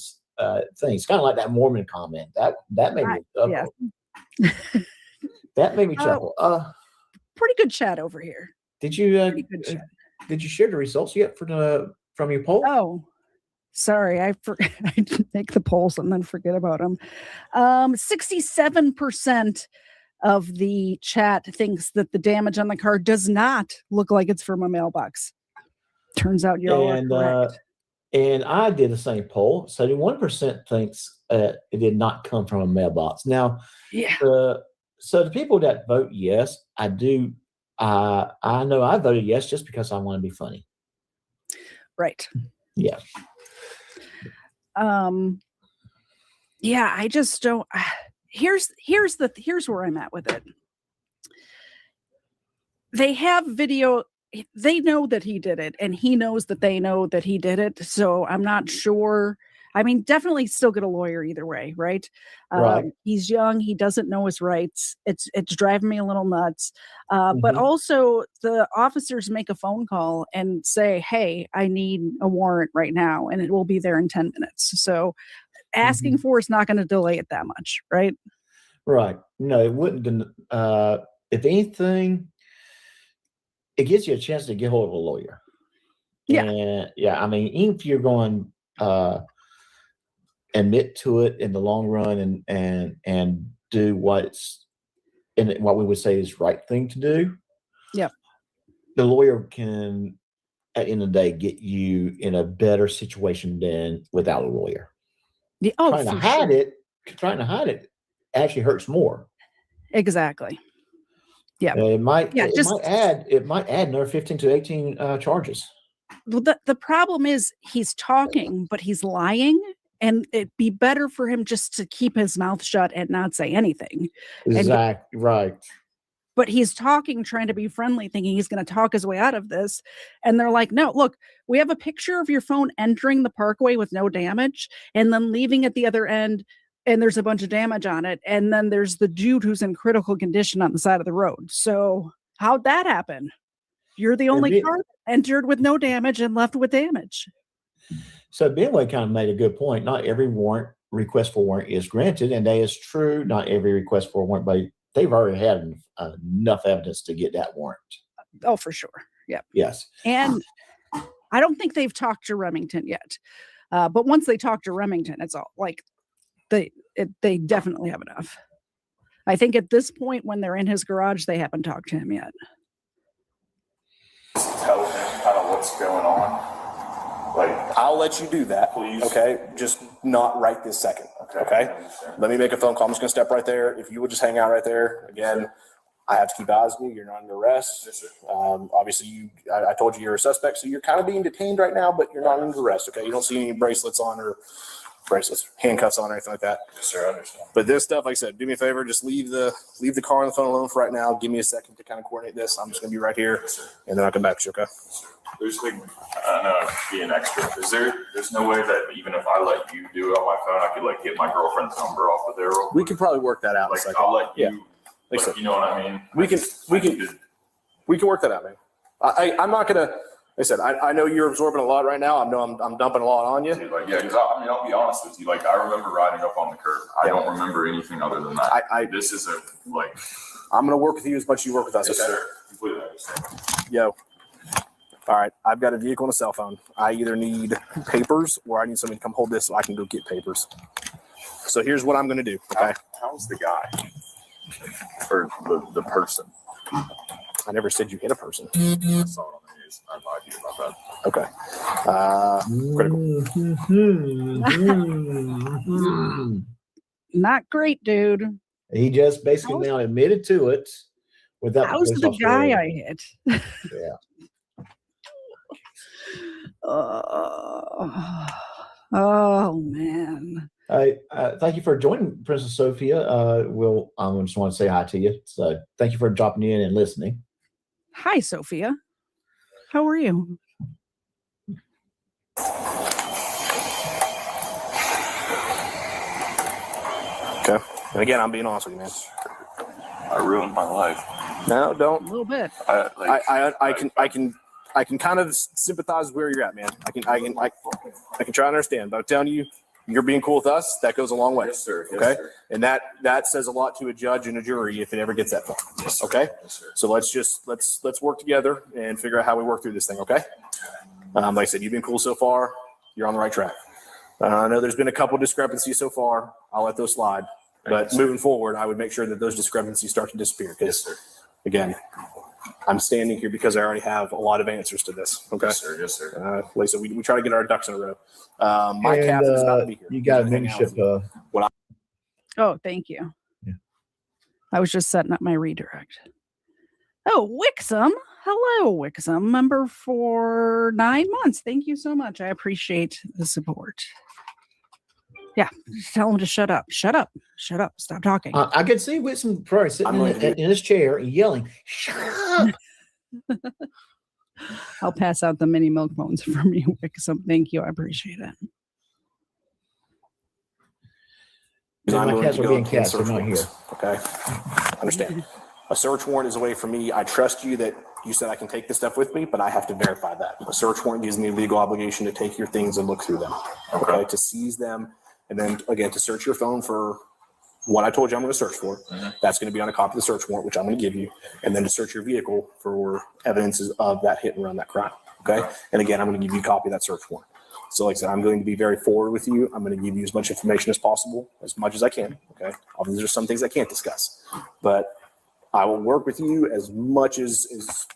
H: things, kind of like that Mormon comment. That made me chuckle. Yeah. That made me chuckle.
G: Pretty good chat over here.
H: Did you share the results yet from your poll?
G: Oh, sorry, I didn't make the polls and then forget about them. 67% of the chat thinks that the damage on the car does not look like it's from a mailbox. Turns out you all are correct.
H: And I did the same poll. 71% thinks it did not come from a mailbox. Now, so the people that vote yes, I do. I know I voted yes just because I want to be funny.
G: Right.
H: Yeah.
G: Yeah, I just don't. Here's where I'm at with it. They have video. They know that he did it, and he knows that they know that he did it. So I'm not sure. I mean, definitely still get a lawyer either way, right?
H: Right.
G: He's young. He doesn't know his rights. It's driving me a little nuts. But also the officers make a phone call and say, hey, I need a warrant right now, and it will be there in 10 minutes. So asking for it's not going to delay it that much, right?
H: Right. No, it wouldn't. if anything, it gives you a chance to get hold of a lawyer.
G: Yeah.
H: And yeah, I mean, even if you're going admit to it in the long run and do what's in what we would say is right thing to do.
G: Yep.
H: The lawyer can, at the end of the day, get you in a better situation than without a lawyer.
G: Yeah,
H: trying to hide it actually hurts more.
G: Exactly. Yeah.
H: It might add another 15 to 18 charges.
G: Well, the problem is he's talking, but he's lying, and it'd be better for him just to keep his mouth shut and not say anything.
H: Exactly. Right.
G: But he's talking, trying to be friendly, thinking he's going to talk his way out of this. And they're like, no, look, we have a picture of your phone entering the parkway with no damage and then leaving at the other end. And there's a bunch of damage on it. And then there's the dude who's in critical condition on the side of the road. So how'd that happen? You're the only car entered with no damage and left with damage.
H: So Benway kind of made a good point. Not every request for warrant is granted. And that is true. Not every request for a warrant, but they've already had enough evidence to get that warrant.
G: Oh, for sure. Yeah.
H: Yes.
G: And I don't think they've talked to Remington yet. But once they talk to Remington, it's all like they definitely have enough. I think at this point, when they're in his garage, they haven't talked to him yet.
L: Tell him kind of what's going on. Like,
I: I'll let you do that.
L: Please.
I: Okay. Just not right this second. Okay. Let me make a phone call. I'm just going to step right there. If you would just hang out right there. Again, I have to keep eyes on you. You're not under arrest.
L: Yes, sir.
I: Obviously, I told you you're a suspect, so you're kind of being detained right now, but you're not under arrest. Okay. You don't see any bracelets on or handcuffs on or anything like that.
L: Yes, sir. I understand.
I: But this stuff, like I said, do me a favor. Just leave the car on the phone alone for right now. Give me a second to kind of coordinate this. I'm just going to be right here, and then I'll come back to you. Okay.
L: There's like, I know, being extra. There's no way that even if I let you do it on my phone, I could like get my girlfriend's number off of there.
I: We could probably work that out.
L: Like, I'll let you,
I: like,
L: you know what I mean?
I: We can work that out, man. I'm not going to, like I said, I know you're absorbing a lot right now. I know I'm dumping a lot on you.
L: Like, yeah, because I mean, I'll be honest with you. Like, I remember riding up on the curb. I don't remember anything other than that. This is
I: I'm going to work with you as much as you work with us.
L: Yes,
I: Okay.
L: sir. Completely understand.
I: Yo. All right. I've got a vehicle and a cell phone. I either need papers or I need somebody to come hold this so I can go get papers. So here's what I'm going to do. Okay.
L: How's the guy? Or the person?
I: I never said you hit a person.
L: I saw it on the news. I lied to you about
I: that. Okay.
H: Critical.
G: Not great, dude.
H: He just basically now admitted to it without.
G: How's the guy I hit?
H: Yeah.
G: Oh man.
H: Thank you for joining, Princess Sophia. I just want to say hi to you. So thank you for dropping in and listening.
G: Hi, Sophia. How are you?
I: Okay. And again, I'm being honest with you, man.
L: I ruined my life.
I: No, don't.
G: A little bit.
I: I can kind of sympathize with where you're at, man. I can try to understand, but I'm telling you, you're being cool with us. That goes a long way.
L: Yes, sir. Yes,
I: okay.
L: Sir.
I: And that says a lot to a judge and a jury if it ever gets that far.
L: Yes, sir.
I: Okay.
L: Yes, sir.
I: So let's work together and figure out how we work through this thing. Okay. Like I said, you've been cool so far. You're on the right track. I know there's been a couple discrepancies so far. I'll let those slide. But moving forward, I would make sure that those discrepancies start to disappear. Because, again, I'm standing here because I already have a lot of answers to this. Okay.
L: Yes, sir. Yes, sir.
I: Like I said, we try to get our ducks in a row. My captain's about to be here.
H: You got a membership.
G: Oh, thank you.
H: Yeah.
G: I was just setting up my redirect. Oh, Wixom. Hello, Wixom. Member for 9 months. Thank you so much. I appreciate the support. Yeah, just tell him to shut up. Shut up. Shut up. Stop talking.
H: I could see Whitson probably sitting in his chair and yelling, "Shut up!"
G: I'll pass out the mini milk bones from you, Wixom. Thank you. I appreciate it.
H: My cats are being cats. They're not here.
I: Okay. Understand. A search warrant is a way for me. I trust you that you said I can take this stuff with me, but I have to verify that. A search warrant gives me a legal obligation to take your things and look through them. Okay. To seize them. And then again, to search your phone for what I told you I'm going to search for. That's going to be on a copy of the search warrant, which I'm going to give you, and then to search your vehicle for evidences of that hit and run, that crime. Okay. And again, I'm going to give you a copy of that search warrant. So like I said, I'm going to be very forward with you. I'm going to give you as much information as possible, as much as I can. Okay. Obviously, there's some things I can't discuss, but I will work with you as much as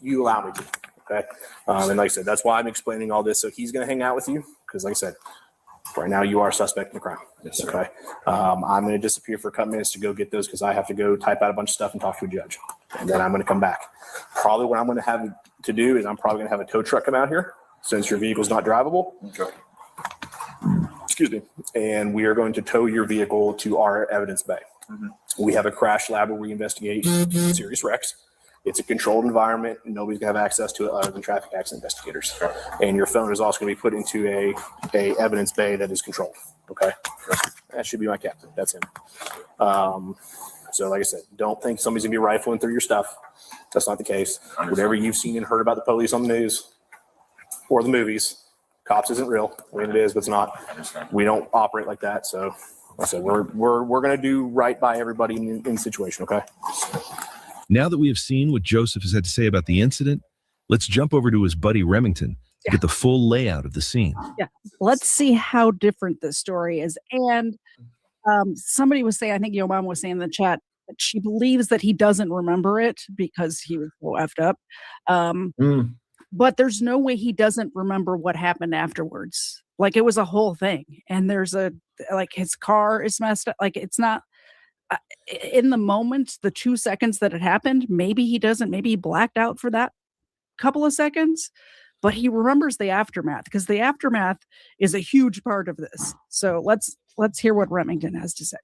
I: you allow me to. Okay. And like I said, that's why I'm explaining all this. So he's going to hang out with you because, like I said, right now you are a suspect in the crime. Yes, okay. I'm going to disappear for a couple minutes to go get those because I have to go type out a bunch of stuff and talk to a judge. And then I'm going to come back. Probably what I'm going to have to do is I'm probably going to have a tow truck come out here since your vehicle's not drivable. Okay. Excuse me. And we are going to tow your vehicle to our evidence bay. We have a crash lab where we investigate serious wrecks. It's a controlled environment. Nobody's gonna have access to it other than traffic accident investigators. And your phone is also gonna be put into a evidence bay that is controlled. Okay. That should be my captain. That's him. So like I said, don't think somebody's gonna be rifling through your stuff. That's not the case. Whatever you've seen and heard about the police on the news or the movies, cops isn't real. I mean, it is, but it's not. We don't operate like that. So like I said, we're gonna do right by everybody in the situation. Okay.
J: Now that we have seen what Joseph has had to say about the incident, let's jump over to his buddy Remington to get the full layout of the scene.
G: Yeah. Let's see how different this story is. And somebody was saying, I think your mom was saying in the chat, that she believes that he doesn't remember it because he was so effed up. But there's no way he doesn't remember what happened afterwards. Like it was a whole thing. And there's like his car is messed up. Like it's not. In the moment, the 2 seconds that it happened, maybe he blacked out for that couple of seconds, but he remembers the aftermath because the aftermath is a huge part of this. So let's hear what Remington has to say.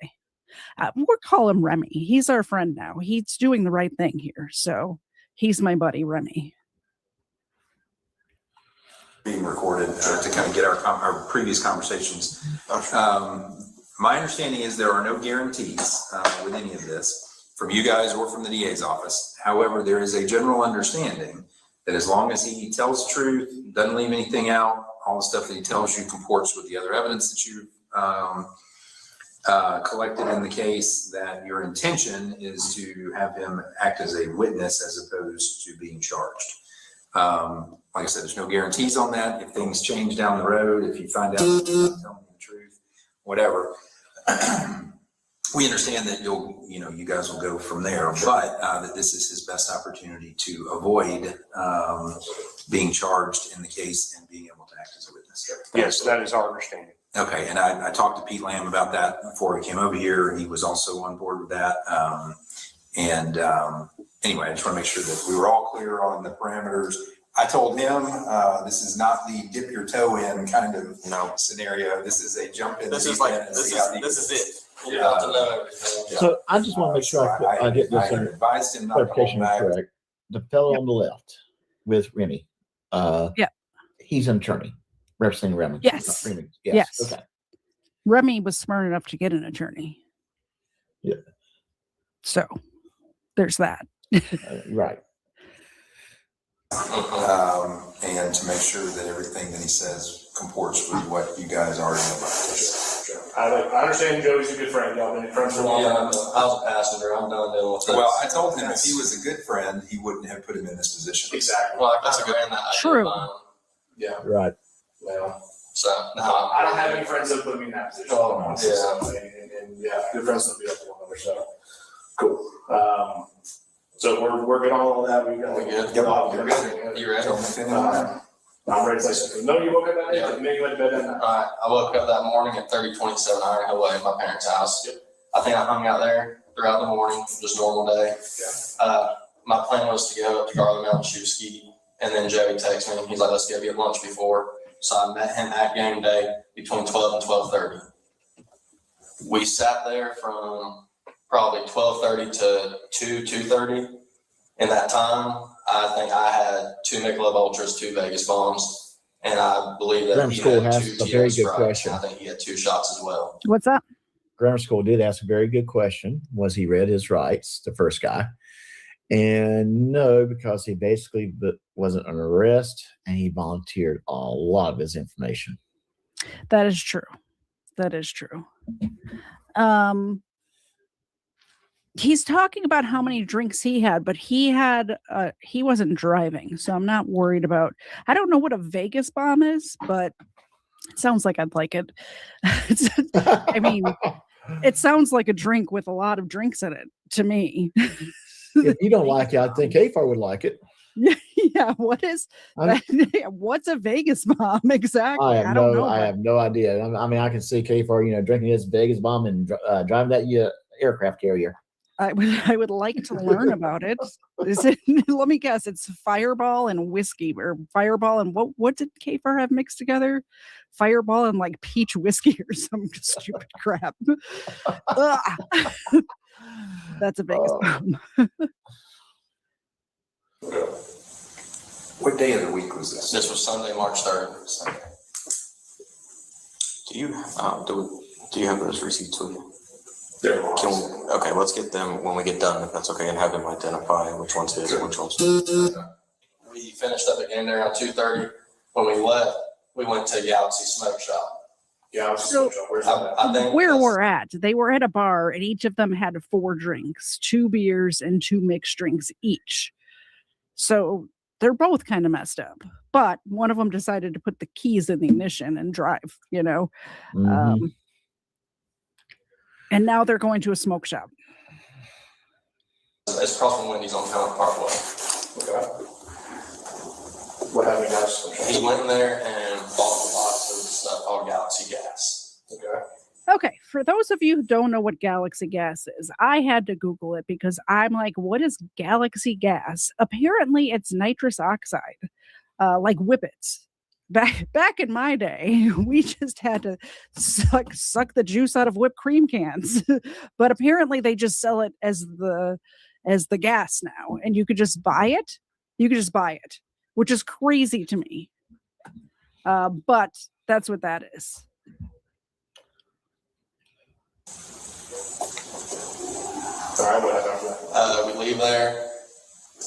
G: We'll call him Remy. He's our friend now. He's doing the right thing here. So he's my buddy, Remy.
N: Being recorded to kind of get our previous conversations. My understanding is there are no guarantees with any of this from you guys or from the DA's office. However, there is a general understanding that as long as he tells the truth, doesn't leave anything out, all the stuff that he tells you comports with the other evidence that you've collected in the case, that your intention is to have him act as a witness as opposed to being charged. Like I said, there's no guarantees on that. If things change down the road, if you find out that you're not telling the truth, whatever, we understand that you guys will go from there, but that this is his best opportunity to avoid being charged in the case and being able to act as a witness.
I: Yes, that is our understanding.
N: Okay, and I talked to Pete Lamb about that before he came over here. He was also on board with that. Anyway, I just want to make sure that we were all clear on the parameters. I told him this is not the dip your toe in kind of scenario. This is a jump in.
K: This is it.
H: So I just want to make sure I get this clarification correct. The fellow on the left with Remy, he's an attorney representing Remy.
G: Yes. Yes. Okay. Remy was smart enough to get an attorney.
H: Yeah.
G: So there's that.
H: Right.
N: And to make sure that everything that he says comports with what you guys already know about this.
I: I understand Joey's a good friend. Y'all been friends for a long time.
K: I was a passenger. I'm done dealing with this.
N: Well, I told him if he was a good friend, he wouldn't have put him in this position.
I: Exactly.
K: Well, that's a good friend.
G: True.
I: Yeah.
H: Right.
I: Well,
K: so
I: I don't have any friends that put me in that position.
N: Oh, no.
I: And good friends don't be up to one another. So cool. So we're good on all that. We got
K: good.
N: You're good.
K: You ready?
I: I'm ready to say something. No, you woke up that day? Yeah. Maybe you went to bed that night?
K: All right. I woke up that morning at 3027 Iron Hill Way at my parents' house.
I: Yep.
K: I think I hung out there throughout the morning, just normal day.
I: Yeah.
K: My plan was to go up to Garland Mountain, shoot a ski, and then Joey texted me. He's like, let's go get lunch before. So I met him at game day between 12 and 12:30. We sat there from probably 12:30 to 2:30. In that time, I think I had 2 Michelob Ultras, 2 Vegas bombs, and I believe that
H: Grammar
K: he
H: School
K: had
H: has
K: 2
H: a very
K: TX
H: good
K: Sprites.
H: question.
K: I think he had 2 shots as well.
G: What's that?
H: Grammar School did ask a very good question. Was he read his rights, the first guy? And no, because he basically wasn't under arrest and he volunteered a lot of his information.
G: That is true. That is true. he's talking about how many drinks he had, but he wasn't driving, so I'm not worried about. I don't know what a Vegas bomb is, but it sounds like I'd like it. I mean, it sounds like a drink with a lot of drinks in it to me.
H: If you don't like it, I think Afar would like it.
G: Yeah, what's a Vegas bomb exactly? I don't know.
H: I have no idea. I mean, I can see Afar, drinking his Vegas bomb and driving that aircraft carrier.
G: I would like to learn about it. Is it? Let me guess. It's Fireball and whiskey, or Fireball and what did Kfar have mixed together? Fireball and like peach whiskey or some stupid crap. That's a Vegas bomb.
N: What day of the week was this?
K: This was Sunday, March 3rd. Sunday. Do you have those receipts with you? Okay, let's get them when we get done, if that's okay, and have them identify which one's his and which one's his. We finished up again there around 2:30. When we left, we went to Galaxy Smoke Shop.
G: So where we're at, they were at a bar and each of them had 4 drinks, 2 beers and 2 mixed drinks each. So they're both kind of messed up, but one of them decided to put the keys in the ignition and drive,
H: Mm-hmm.
G: And now they're going to a smoke shop.
K: It's across from Wendy's on Town Parkway.
I: Okay. What happened, guys?
K: He went in there and bought a box of stuff called Galaxy Gas.
I: Okay.
G: Okay, for those of you who don't know what Galaxy Gas is, I had to Google it because I'm like, what is Galaxy Gas? Apparently, it's nitrous oxide, like Whippets. Back in my day, we just had to suck the juice out of whipped cream cans. But apparently, they just sell it as the gas now, and you could just buy it. Which is crazy to me. But that's what that is.
I: All right, what happened after that?
K: We leave there,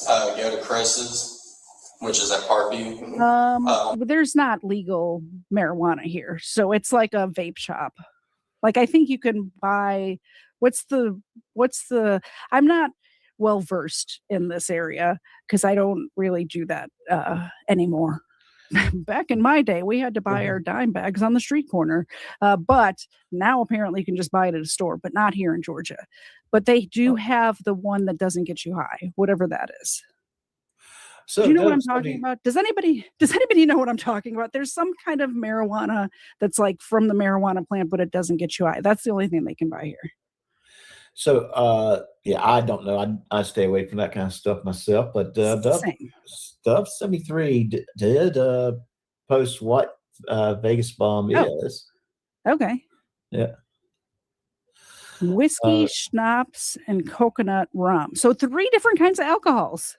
K: go to Chris's, which is at Parkview.
G: There's not legal marijuana here, so it's like a vape shop. Like I think you can buy. What's the? I'm not well versed in this area because I don't really do that anymore. Back in my day, we had to buy our dime bags on the street corner, but now apparently you can just buy it at a store, but not here in Georgia. But they do have the one that doesn't get you high, whatever that is.
H: So
G: do you know what I'm talking about? Does anybody know what I'm talking about? There's some kind of marijuana that's like from the marijuana plant, but it doesn't get you high. That's the only thing they can buy here.
H: So, yeah, I don't know. I stay away from that kind of stuff myself. But Dove 73 did post what Vegas bomb is.
G: Okay.
H: Yeah.
G: Whiskey, schnapps, and coconut rum. So 3 different kinds of alcohols.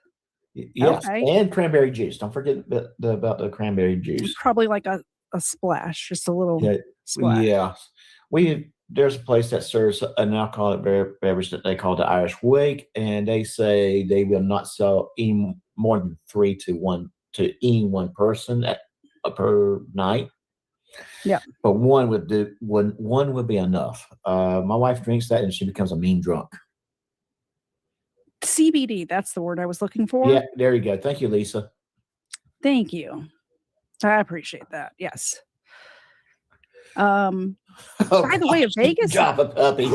H: Yes,
G: okay.
H: And cranberry juice. Don't forget about the cranberry juice.
G: Probably like a splash, just a little splash.
H: Yeah. There's a place that serves an alcoholic beverage that they call the Irish Wake, and they say they will not sell any more than 3 to any one person per night.
G: Yeah.
H: But one would be enough. My wife drinks that and she becomes a mean drunk.
G: CBD, that's the word I was looking for.
H: Yeah, there you go. Thank you, Lisa.
G: Thank you. I appreciate that. Yes. By the way, Vegas.
H: Drop a puppy.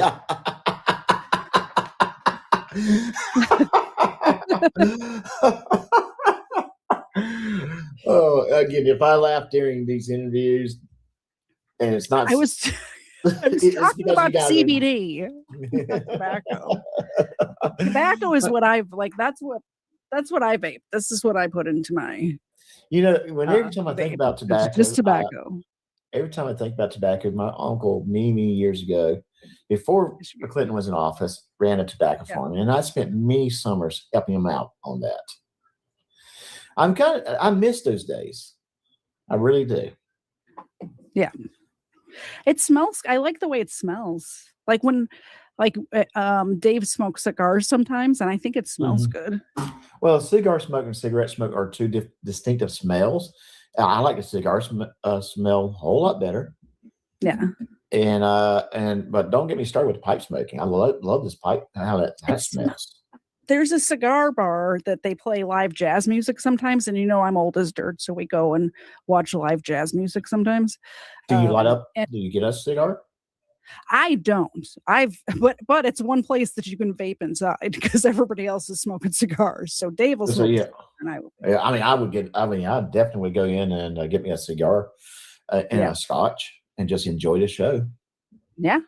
H: Oh, again, if I laugh during these interviews, and it's not,
G: I was talking about CBD. Tobacco is what I've like. That's what I vape. This is what I put into my.
H: Every time I think about tobacco,
G: just tobacco.
H: Every time I think about tobacco, my uncle many years ago, before Clinton was in office, ran a tobacco farm, and I spent many summers helping him out on that. I miss those days. I really do.
G: Yeah. It smells. I like the way it smells. Like when, Dave smokes cigars sometimes, and I think it smells good.
H: Well, cigar smoke and cigarette smoke are 2 distinctive smells. I like the cigar smell a whole lot better.
G: Yeah.
H: But don't get me started with the pipe smoking. I love this pipe. How that smells.
G: There's a cigar bar that they play live jazz music sometimes, and I'm old as dirt, so we go and watch live jazz music sometimes.
H: Do you light up?
G: And
H: Do you get a cigar?
G: I don't. But it's one place that you can vape inside because everybody else is smoking cigars. So Dave will smoke.
H: Yeah.
G: And I will.
H: Yeah, I definitely go in and get me a cigar and a scotch and just enjoy the show.
G: Yeah,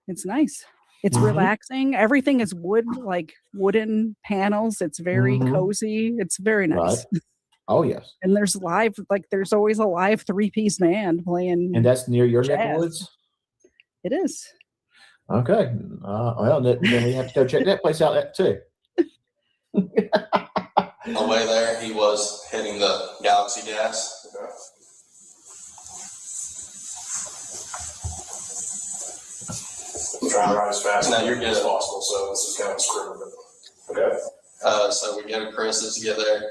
G: it's nice. It's relaxing. Everything is wood, like wooden panels. It's very cozy. It's very nice.
H: Right. Oh, yes.
G: And there's always a live 3-piece band playing.
H: And that's near your
G: jazz.
H: neck of woods?
G: It is.
H: Okay. Well, then we have to go check that place out too.
K: On the way there, he was hitting the Galaxy gas.
I: Trying to ride as fast
K: No, you're good.
I: as possible, so this is kind of screwing with it. Okay.
K: So we go to Chris's to get there,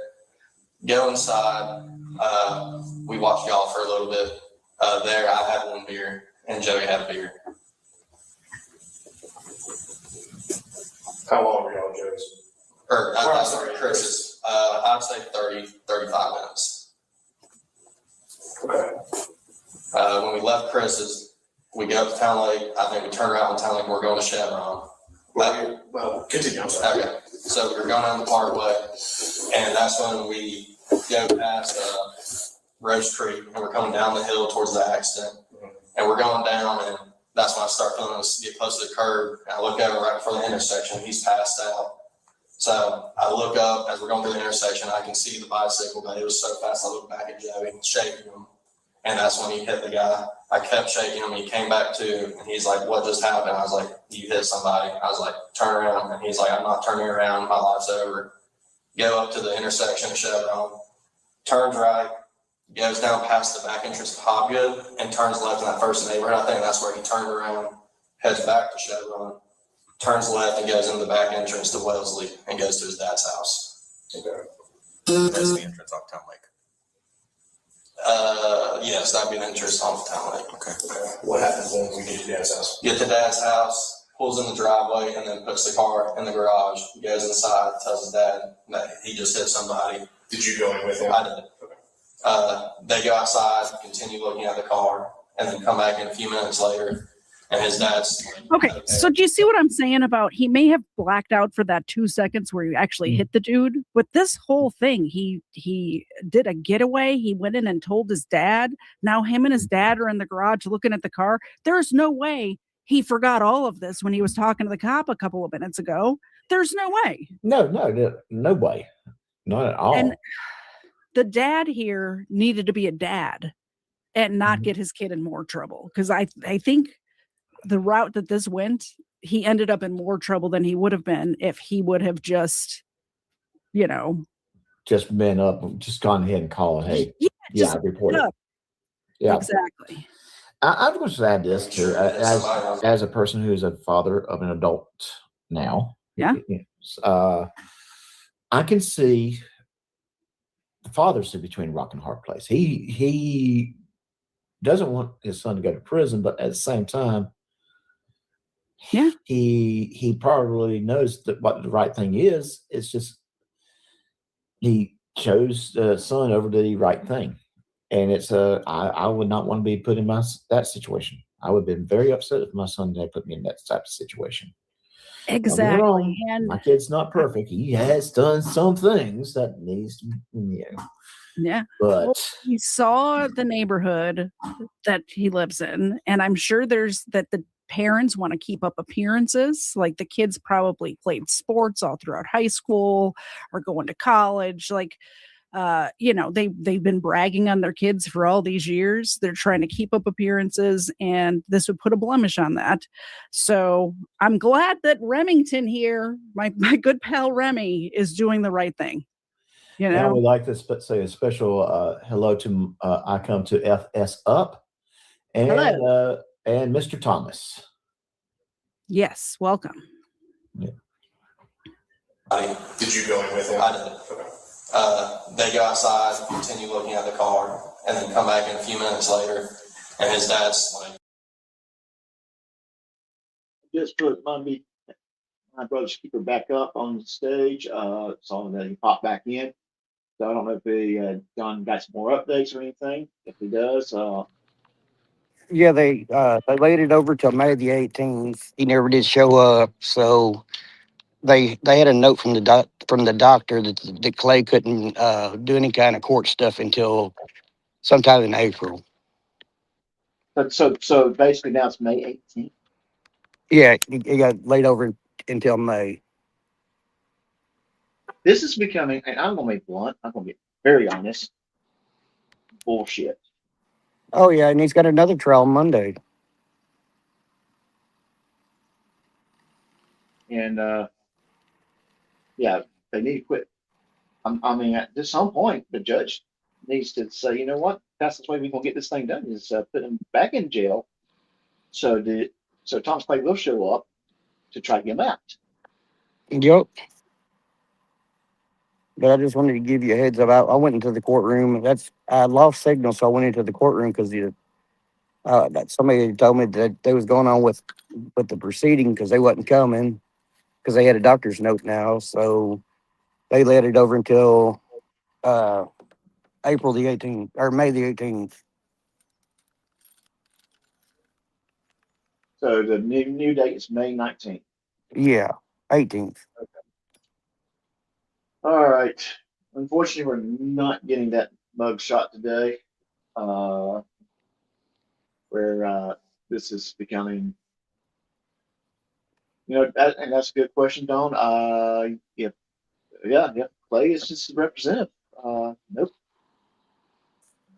K: go inside. We watch y'all for a little bit. There, I had one beer, and Joey had a beer.
I: How long were y'all, Joe's?
K: Sorry, Chris's. I'd say 30, 35 minutes.
I: Okay.
K: When we left Chris's, we go up to Town Lake. I think we turn around in Town Lake. We're going to Chevron.
I: Well, continue. I'm sorry.
K: Okay. So we were going down the Parkway, and that's when we go past Rose Creek, and we're coming down the hill towards the accident. And we're going down, and that's when I start feeling us get close to the curb. And I look over right before the intersection. He's passed out. So I look up as we're going through the intersection. I can see the bicycle, but it was so fast. I look back at Joey, shaking him. And that's when he hit the guy. I kept shaking him. He came back to, and he's like, "What just happened?" I was like, "You hit somebody." I was like, "Turn around." And he's like, "I'm not turning around. My life's over." Go up to the intersection of Chevron, turns right, goes down past the back entrance of Hobgood, and turns left in that first neighborhood. I think that's where he turned around, heads back to Chevron, turns left, and goes into the back entrance to Wellesley and goes to his dad's house.
I: Okay.
B: That's the entrance off Town Lake.
K: Yes, that'd be an entrance off Town Lake.
I: Okay. What happens when we get to Dad's house?
K: Get to Dad's house, pulls in the driveway, and then puts the car in the garage. Goes inside, tells his dad that he just hit somebody.
I: Did you go in with him?
K: I did. They go outside, continue looking at the car, and then come back in a few minutes later, and his dad's like,
G: Okay, so do you see what I'm saying about he may have blacked out for that 2 seconds where he actually hit the dude, but this whole thing, he did a getaway. He went in and told his dad. Now him and his dad are in the garage looking at the car. There's no way he forgot all of this when he was talking to the cop a couple of minutes ago. There's no way.
H: No way. Not at all.
G: And the dad here needed to be a dad and not get his kid in more trouble. Because I think the route that this went, he ended up in more trouble than he would have been if he would have just
H: been up, just gone ahead and called, hey,
G: just
H: report it. Yeah,
G: exactly.
H: I was going to add this too, as a person who's a father of an adult now.
G: Yeah.
H: I can see the father sit between a rock and a hard place. He doesn't want his son to go to prison, but at the same time, he probably knows that what the right thing is. It's just he chose the son over the right thing, and it's I would not want to be put in that situation. I would have been very upset if my son had put me in that type of situation.
G: Exactly. And
H: my kid's not perfect. He has done some things that needs to,
G: yeah.
H: But
G: he saw the neighborhood that he lives in, and I'm sure there's that the parents want to keep up appearances. Like the kids probably played sports all throughout high school or going to college. Like, they've been bragging on their kids for all these years. They're trying to keep up appearances, and this would put a blemish on that. So I'm glad that Remington here, my good pal Remy, is doing the right thing.
H: I would like to say a special hello to I come to FS Up and Mr. Thomas.
G: Yes, welcome.
K: Yeah.
I: Did you go in with him?
K: I did. They go outside, continue looking at the car, and then come back in a few minutes later, and his dad's like,
E: just put my brother's keeper back up on the stage. Saw that he popped back in. So I don't know if John got some more updates or anything. If he does,
C: Yeah, they laid it over till May the 18th. He never did show up, so they had a note from the doctor that Clay couldn't do any kind of court stuff until sometime in April.
E: so basically now it's May 18th.
C: Yeah, he got laid over until May.
E: This is becoming, and I'm gonna be blunt. I'm gonna be very honest. Bullshit.
C: Oh yeah, and he's got another trial Monday.
E: And yeah, they need to quit. I mean, at some point, the judge needs to say, you know what, that's the way we're gonna get this thing done is put him back in jail, so Thomas Clay will show up to try to get him out.
C: Yep. But I just wanted to give you a heads up. I went into the courtroom. I lost signal, so I went into the courtroom because somebody told me that they was going on with the proceeding because they wasn't coming because they had a doctor's note now. So they let it over until April the 18th or May the 18th.
E: So the new date is May 19th.
C: Yeah, 18th.
E: All right. Unfortunately, we're not getting that mug shot today. Where this is becoming, and that's a good question, Don. Yeah, Clay is just a representative. Nope,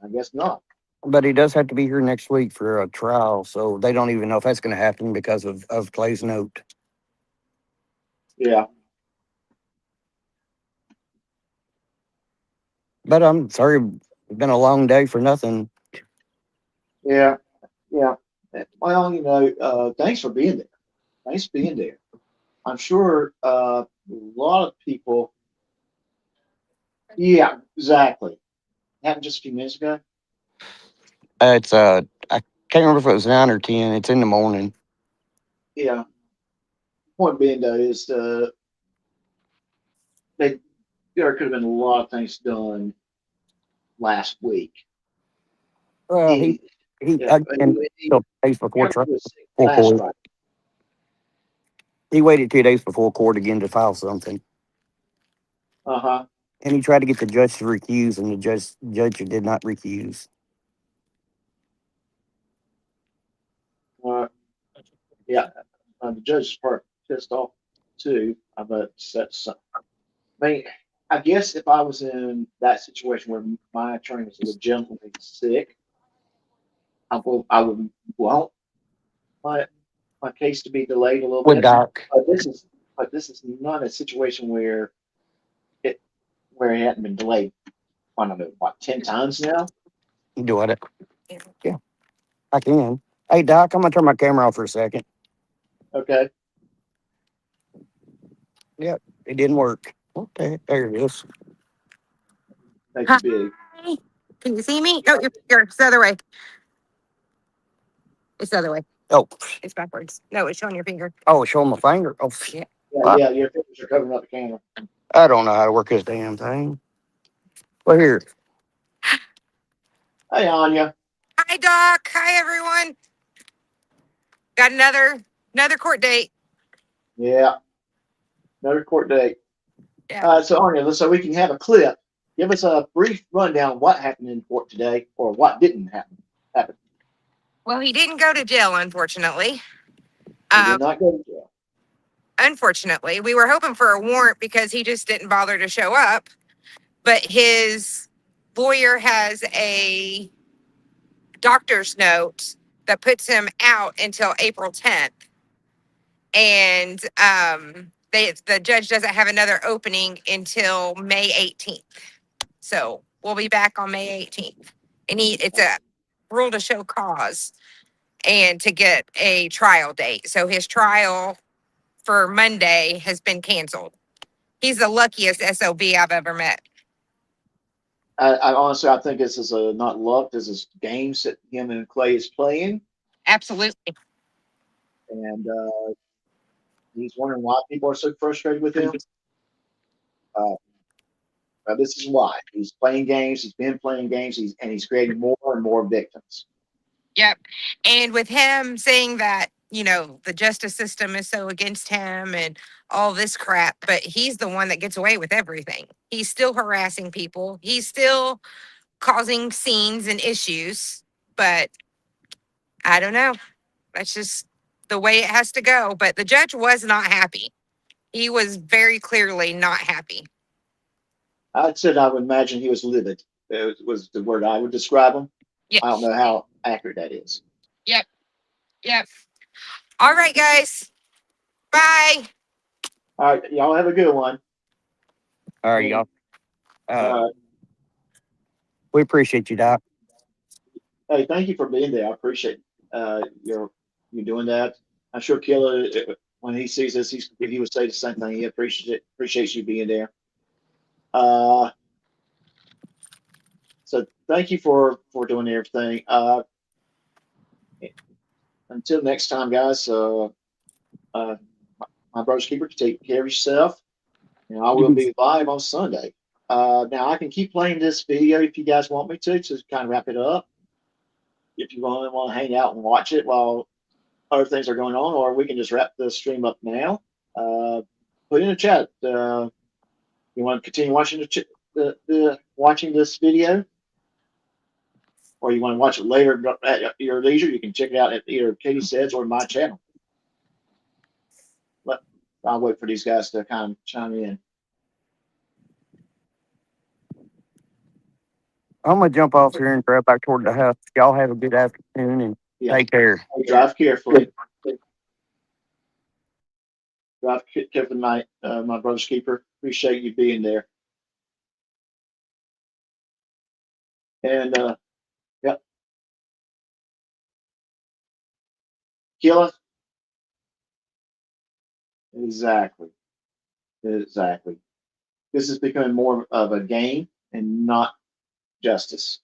E: I guess not.
C: But he does have to be here next week for a trial, so they don't even know if that's going to happen because of Clay's note.
E: Yeah.
C: But I'm sorry, it's been a long day for nothing.
E: Yeah. Well, thanks for being there. Thanks for being there. I'm sure a lot of people. Yeah, exactly. Happened just a few minutes ago.
C: It's I can't remember if it was 9 or 10. It's in the morning.
E: Yeah. Point being though is there could have been a lot of things done last week.
C: Well, he again until 2 days before trial.
E: Last Friday.
C: He waited 2 days before court again to file something.
E: Uh-huh.
C: And he tried to get the judge to recuse, and the judge did not recuse.
E: Yeah, the judge is part pissed off too. But that's, I mean, I guess if I was in that situation where my attorney was legitimately sick, I would want my case to be delayed a little
C: With
E: bit.
C: Doc.
E: But this is not a situation where it hadn't been delayed. I don't know, 10 times now.
C: You do it. Yeah, I can. Hey, Doc, I'm gonna turn my camera off for a second.
E: Okay.
C: Yep, it didn't work. Okay, there it is.
E: Thank you, Big.
O: Can you see me? No, it's the other way. It's the other way.
C: Oh,
O: it's backwards. No, it's showing your finger.
C: Oh, it's showing my finger. Oh,
O: yeah.
E: Yeah, your fingers are covering up the camera.
C: I don't know how to work this damn thing. Well, here.
E: Hey, Anya.
O: Hi, Doc. Hi, everyone. Got another court date.
E: Yeah. Another court date.
O: Yeah.
E: So Anya, so we can have a clip. Give us a brief rundown of what happened in court today, or what didn't happen.
O: Well, he didn't go to jail, unfortunately.
E: He did not go to jail.
O: Unfortunately, we were hoping for a warrant because he just didn't bother to show up. But his lawyer has a doctor's note that puts him out until April 10th. And the judge doesn't have another opening until May 18th. So we'll be back on May 18th. And it's a rule to show cause and to get a trial date. So his trial for Monday has been canceled. He's the luckiest SOB I've ever met.
E: I honestly, I think this is not luck. This is games that him and Clay is playing.
O: Absolutely.
E: and he's wondering why people are so frustrated with him. This is why he's playing games. He's been playing games. He's creating more and more victims.
O: Yep. And with him saying that, the justice system is so against him and all this crap, but he's the one that gets away with everything. He's still harassing people. He's still causing scenes and issues, but I don't know. That's just the way it has to go. But the judge was not happy. He was very clearly not happy.
E: I said I would imagine he was livid. It was the word I would describe him.
O: Yes.
E: I don't know how accurate that is.
O: Yep. Yep. All right, guys. Bye.
E: All right, y'all have a good one.
C: All right, y'all.
E: Uh,
C: We appreciate you, Doc.
E: Hey, thank you for being there. I appreciate you doing that. I'm sure Killer, when he sees this, he would say the same thing. He appreciates you being there. So thank you for doing everything. Until next time, guys. My brother's keeper, take care of yourself, and I will be live on Sunday. Now I can keep playing this video if you guys want me to kind of wrap it up. If you want to hang out and watch it while other things are going on, or we can just wrap the stream up now. Put in the chat. You want to continue watching watching this video, or you want to watch it later at your leisure? You can check it out at either Katie Says or my channel. But I'll wait for these guys to kind of chime in.
C: I'm gonna jump off here and drive back toward the house. Y'all have a good afternoon and take care.
E: Drive carefully. Drive carefully, my brother's keeper. Appreciate you being there. And yep. Killa. Exactly. This is becoming more of a game and not justice.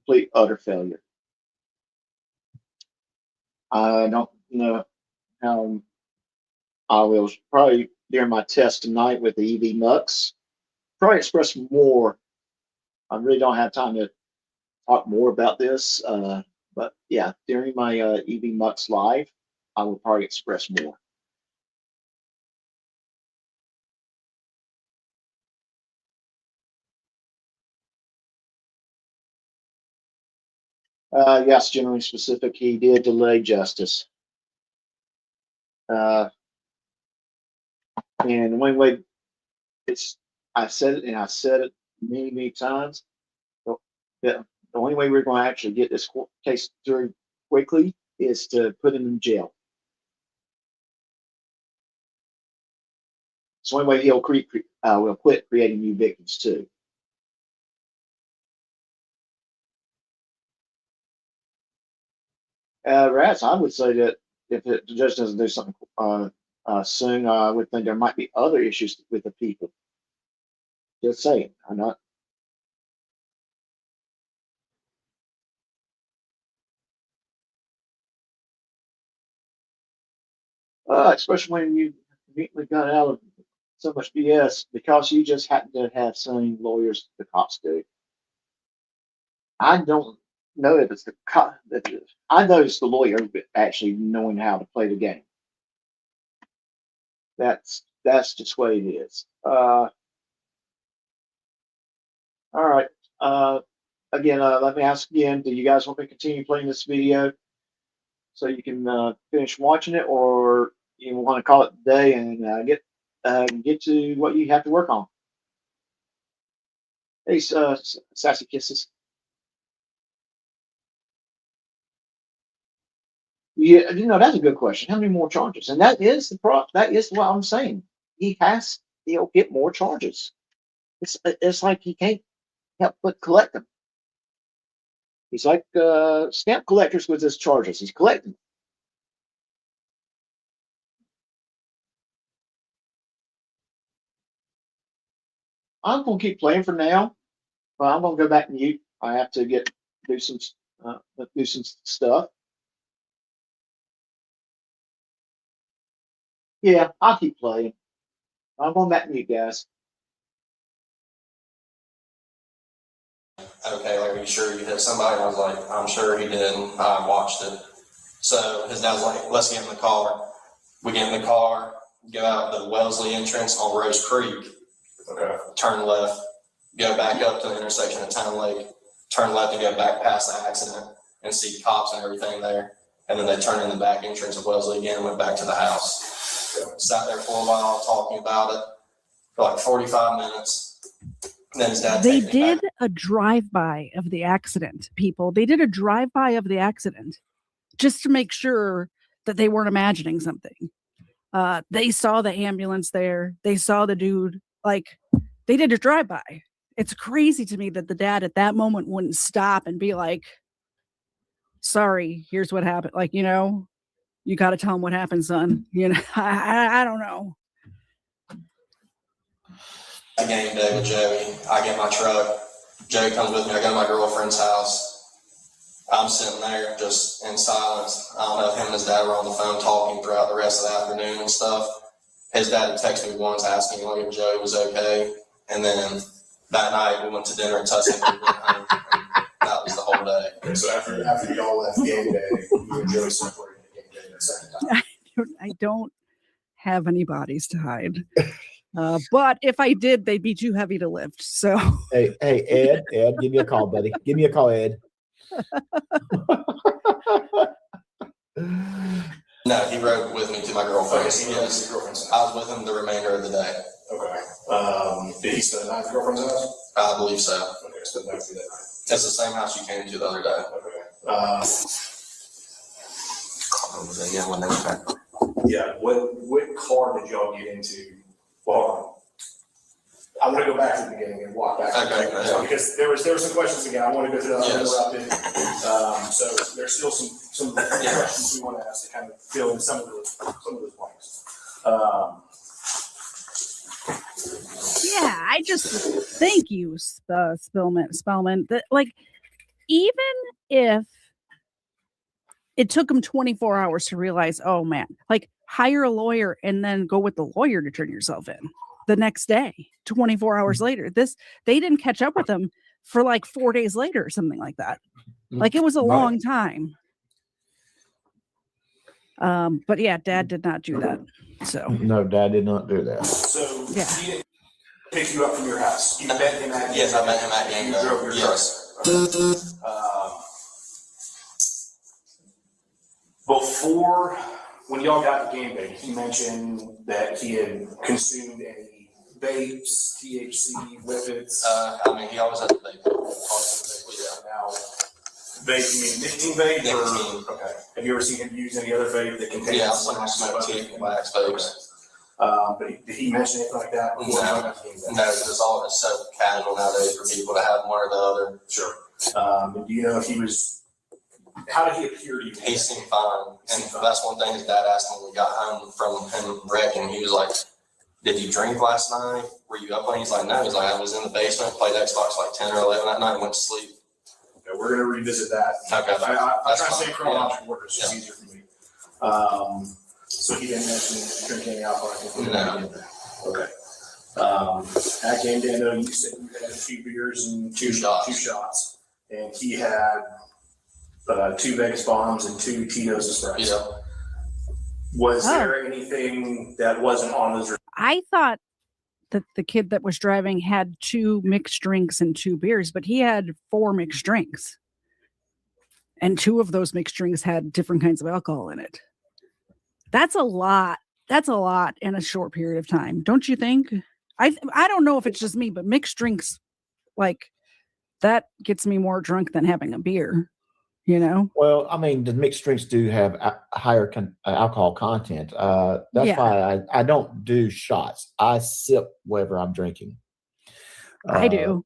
E: Complete utter failure. I don't know how I will probably during my test tonight with the EV Mux probably express more. I really don't have time to talk more about this, but yeah, during my EV Mux live, I will probably express more. Yes, generally specific, he did delay justice. And the only way I said it, and I said it many, many times. The only way we're going to actually get this case through quickly is to put him in jail. It's the only way he'll will quit creating new victims too. Rats, I would say that if the judge doesn't do something soon, I would think there might be other issues with the people. Just saying, I'm not. Especially when you immediately got out of so much BS because you just happen to have same lawyers the cops do. I don't know if it's the cop. I noticed the lawyer actually knowing how to play the game. That's just what it is. All right. Again, let me ask again. Do you guys want me to continue playing this video so you can finish watching it, or you want to call it a day and get to what you have to work on? Hey, Sassy Kisses. Yeah, that's a good question. How many more charges? And that is that is what I'm saying. He'll get more charges. It's like he can't help but collect them. He's like stamp collectors with his charges. He's collecting. I'm gonna keep playing for now. But I'm gonna go back mute. I have to do some stuff. Yeah, I'll keep playing. I'm going back mute, guys.
K: Okay, like, are you sure you hit somebody? I was like, I'm sure he did. I watched it. So his dad's like, let's get in the car. We get in the car, go out the Wellesley entrance on Rose Creek. Okay. Turn left, go back up to the intersection of Town Lake, turn left and go back past the accident and see cops and everything there. And then they turned in the back entrance of Wellesley again and went back to the house. Sat there for a while talking about it for like 45 minutes. Then his dad
G: They did a drive-by of the accident, people. They did a drive-by of the accident just to make sure that they weren't imagining something. They saw the ambulance there. They saw the dude. Like, they did a drive-by. It's crazy to me that the dad at that moment wouldn't stop and be like, sorry, here's what happened. Like, you know, you got to tell him what happened, son. You know, I don't know.
K: A game day with Joey. I get my truck. Joey comes with me. I go to my girlfriend's house. I'm sitting there just in silence. I don't know if him and his dad were on the phone talking throughout the rest of the afternoon and stuff. His dad had texted me once asking if Joey was okay. And then that night we went to dinner in Tuscany and went home. And that was the whole day.
I: And so after y'all left game day, you and Joey separated game day the second time.
G: I don't have any bodies to hide. But if I did, they'd be too heavy to lift. So
H: Hey, Ed, give me a call, buddy. Give me a call, Ed.
K: No, he rode with me to my girlfriend's.
I: Okay,
K: Yes.
I: your girlfriend's
K: I was with him the remainder of the day.
I: Okay. Did he spend the night at your girlfriend's house?
K: I believe so.
I: Okay, spend the night through that night.
K: It's the same house you came to the other day.
I: Okay.
K: Yeah, when they went back.
I: Yeah. What car did y'all get into? Well, I want to go back to the beginning and walk back.
K: Okay.
I: Because there were some questions again. I want to go through that uninterrupted. So there's still some questions we want to ask to kind of fill in some of those blanks.
G: yeah, I just thank you, Spellman. That, like, even if it took him 24 hours to realize, oh man, like, hire a lawyer and then go with the lawyer to turn yourself in the next day, 24 hours later. They didn't catch up with him for like 4 days later or something like that. Like, it was a long time. But yeah, Dad did not do that. So
H: No, Dad did not do that.
I: So
G: yeah.
I: he didn't pick you up from your house. You met him at
K: Yes, I met him at game
I: You
K: day.
I: drove your
K: Yes.
I: Before, when y'all got to game day, he mentioned that he had consumed any vapes, THC, whippets.
K: I mean, he always had the vape.
I: Now, vape, you mean nicotine vape?
K: Nicotine.
I: Or, okay. Have you ever seen him use any other vape that contains?
K: Yeah, I smoke teeth, wax vapes.
I: But did he mention anything like that?
K: No, because it's so casual nowadays for people to have one or the other.
I: Sure. Do you know if he was? How did he appear to you?
K: He seemed fine, and that's one thing his dad asked when we got home from him wrecking. He was like, "Did you drink last night? Were you up?" And he's like, "No." He's like, "I was in the basement, played Xbox like 10 or 11 that night, and went to sleep."
I: Okay, we're gonna revisit that.
K: Okay,
I: I try to stay in chronological order. It's just
K: Yeah.
I: easier for me. So he didn't mention drinking any alcohol.
K: No.
I: Okay. At game day, though, you said you had 2 beers and two shots, and he had 2 Vegas bombs and 2 Tito's Express.
K: Yeah.
I: Was there anything that wasn't on those?
G: I thought that the kid that was driving had 2 mixed drinks and 2 beers, but he had 4 mixed drinks. And 2 of those mixed drinks had different kinds of alcohol in it. That's a lot. That's a lot in a short period of time. Don't you think? I don't know if it's just me, but mixed drinks, like, that gets me more drunk than having a beer, you know?
H: Well, I mean, the mixed drinks do have a higher alcohol content. That's why I don't do shots. I sip whatever I'm drinking.
G: I do.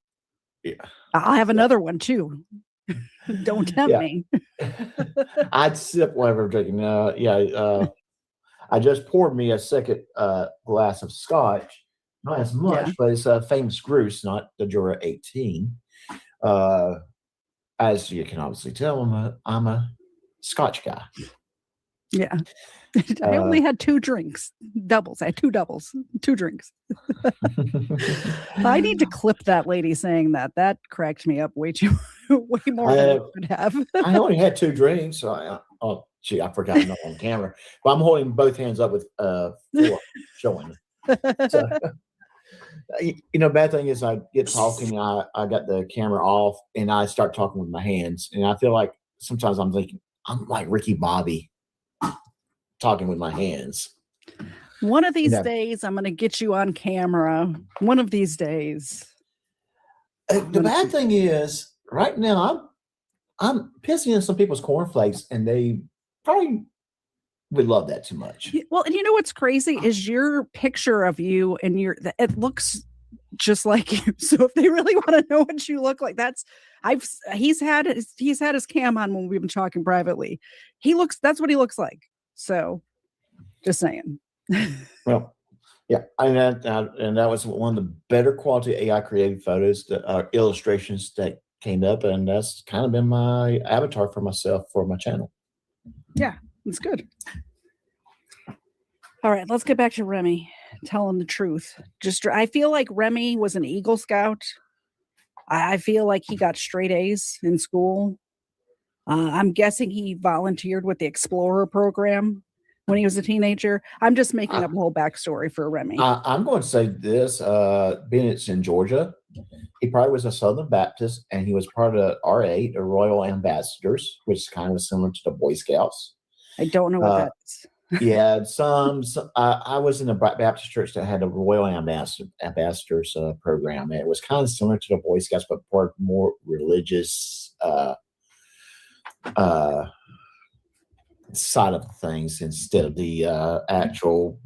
H: Yeah.
G: I'll have another one too. Don't tempt me.
H: I'd sip whatever I'm drinking. I just poured me a second glass of scotch, Not as much,
G: Yeah.
H: but it's famous Groose, not the Jura 18. As you can obviously tell, I'm a Scotch guy.
G: Yeah. I only had 2 drinks, doubles. I had 2 doubles, 2 drinks. I need to clip that lady saying that. That cracked me up way more than it could have.
H: I only had 2 drinks. So gee, I forgot not on camera. But I'm holding both hands up with 4 showing. So, bad thing is I get talking, I got the camera off, and I start talking with my hands, and I feel like sometimes I'm thinking I'm like Ricky Bobby talking with my hands.
G: One of these days, I'm going to get you on camera. One of these days.
H: The bad thing is, right now, I'm pissing in some people's cornflakes, and they probably would love that too much.
G: Well, and you know what's crazy is your picture of you, and it looks just like you. So if they really want to know what you look like, he's had his cam on when we've been talking privately. That's what he looks like. So just saying.
H: Well, yeah, and that was one of the better quality AI created photos, illustrations that came up, and that's kind of been my avatar for myself for my channel.
G: Yeah, it's good. All right, let's get back to Remy telling the truth. I feel like Remy was an Eagle Scout. I feel like he got straight A's in school. I'm guessing he volunteered with the Explorer program when he was a teenager. I'm just making up a whole backstory for Remy.
H: I'm going to say this, being it's in Georgia, he probably was a Southern Baptist, and he was part of RA, the Royal Ambassadors, which is kind of similar to the Boy Scouts.
G: I don't know what that is.
H: Yeah, I was in a Baptist church that had a Royal Ambassadors program. It was kind of similar to the Boy Scouts, but more religious side of things instead of the actual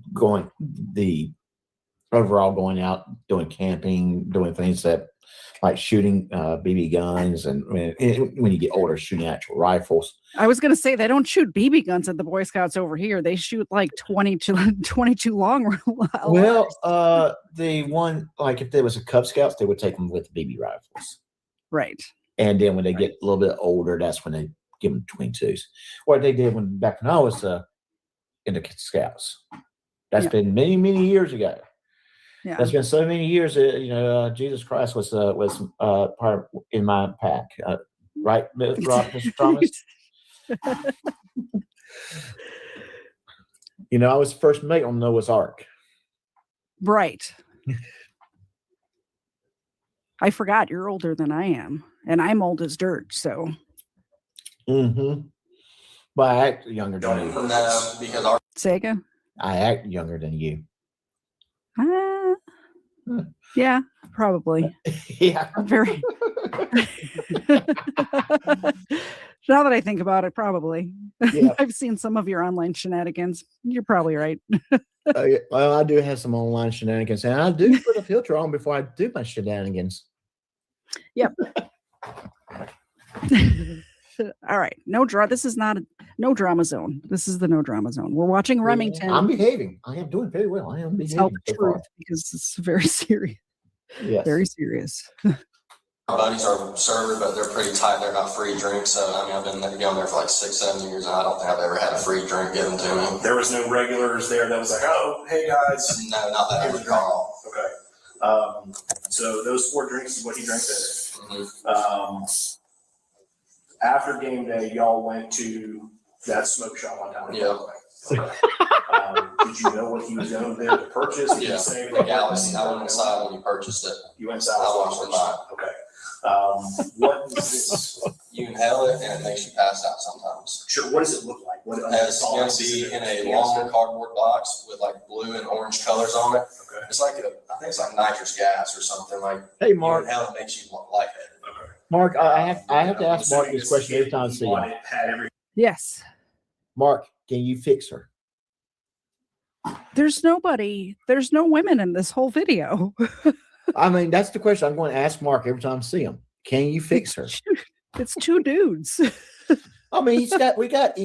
H: overall going out, doing camping, doing things that like shooting BB guns, and when you get older, shooting actual rifles.
G: I was going to say they don't shoot BB guns at the Boy Scouts over here. They shoot like 22 long.
H: Well, the one, like if there was a Cub Scouts, they would take them with BB rifles.
G: Right.
H: And then when they get a little bit older, that's when they give them 22s. What they did back when I was in the Scouts. That's been many, many years ago.
G: Yeah.
H: That's been so many years. Jesus Christ was part in my pack. Right, Mr. Thomas? I was first mate on Noah's Ark.
G: Right. I forgot you're older than I am, and I'm old as dirt. So.
H: Mm-hmm. But I act younger than you.
G: Sega.
H: I act younger than you.
G: Yeah, probably.
H: Yeah.
G: Very. Now that I think about it, probably.
H: Yeah.
G: I've seen some of your online shenanigans. You're probably right.
H: Well, I do have some online shenanigans, and I do put a filter on before I do my shenanigans.
G: Yep. All right. This is not no drama zone. This is the no drama zone. We're watching Remington.
H: I'm behaving. I am doing very well. I am behaving.
G: Tell the truth because it's very serious.
H: Yes.
G: Very serious.
K: My buddies are server, but they're pretty tight. They're not free drinks. So, I've been going there for like 6-7 years, and I don't think I've ever had a free drink given to me.
I: There was no regulars there that was like, oh, hey guys.
K: No, not that I recall.
I: Okay. So those 4 drinks is what he drank there.
K: Mm-hmm.
I: After game day, y'all went to that smoke shop on town.
K: Yeah.
I: Okay. Did you know what he was going there to purchase? Did
K: Yeah.
I: you say
K: The Galaxy. I went inside when you purchased it.
I: You went inside.
K: I watched it live.
I: Okay. What is this?
K: You inhale it and it makes you pass out sometimes.
I: Sure. What does it look like?
K: It's going to be in a long cardboard box with like blue and orange colors on it.
I: Okay.
K: It's like I think it's like nitrous gas or something. Like
H: Hey, Mark.
K: you inhale it makes you lightheaded.
I: Okay.
H: Mark, I have to ask Mark this question every time I see him.
G: Yes.
H: Mark, can you fix her?
G: There's no women in this whole video.
H: I mean, that's the question I'm going to ask Mark every time I see him. Can you fix her?
G: It's 2 dudes.
H: I mean, we've got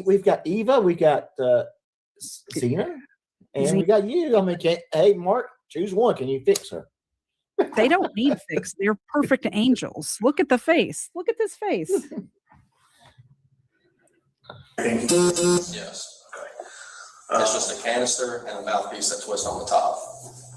H: Eva, we got Cena, and we got you. I mean, hey, Mark, Choose one. Can you fix her?
G: They don't need fix. They're perfect angels. Look at the face. Look at this face.
K: Yes. Okay. It's just a canister and a mouthpiece that twists on the top.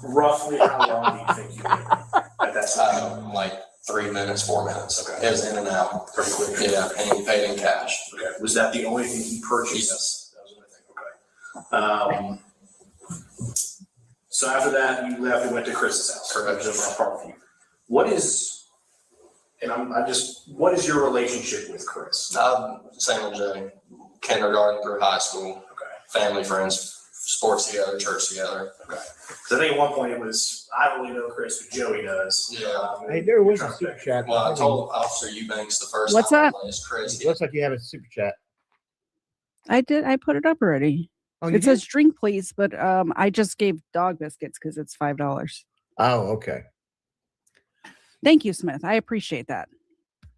I: Roughly how long do you think you did at that time?
K: Like 3 minutes, 4 minutes.
I: Okay.
K: It was in and out.
I: Pretty quick.
K: Yeah, and he paid in cash.
I: Okay. Was that the only thing he purchased?
K: Yes.
I: That was the only thing. Okay. So after that, you left and went to Chris's house.
K: Correct.
I: What is, what is your relationship with Chris?
K: Same with Jay. Kindergarten through high school.
I: Okay.
K: Family, friends, sports together, church together.
I: Okay. Because I think at one point it was, I don't really know Chris, but Joey does.
K: Yeah.
H: Hey, there was a super chat.
K: Well, I told Officer Eubanks the first
G: What's
K: time.
G: that?
K: It's Chris.
H: It looks like you have a super chat.
G: I did. I put it up already.
H: Oh,
G: It says drink, please, but I just gave dog biscuits because it's $5.
H: Oh, okay.
G: Thank you, Smith. I appreciate that.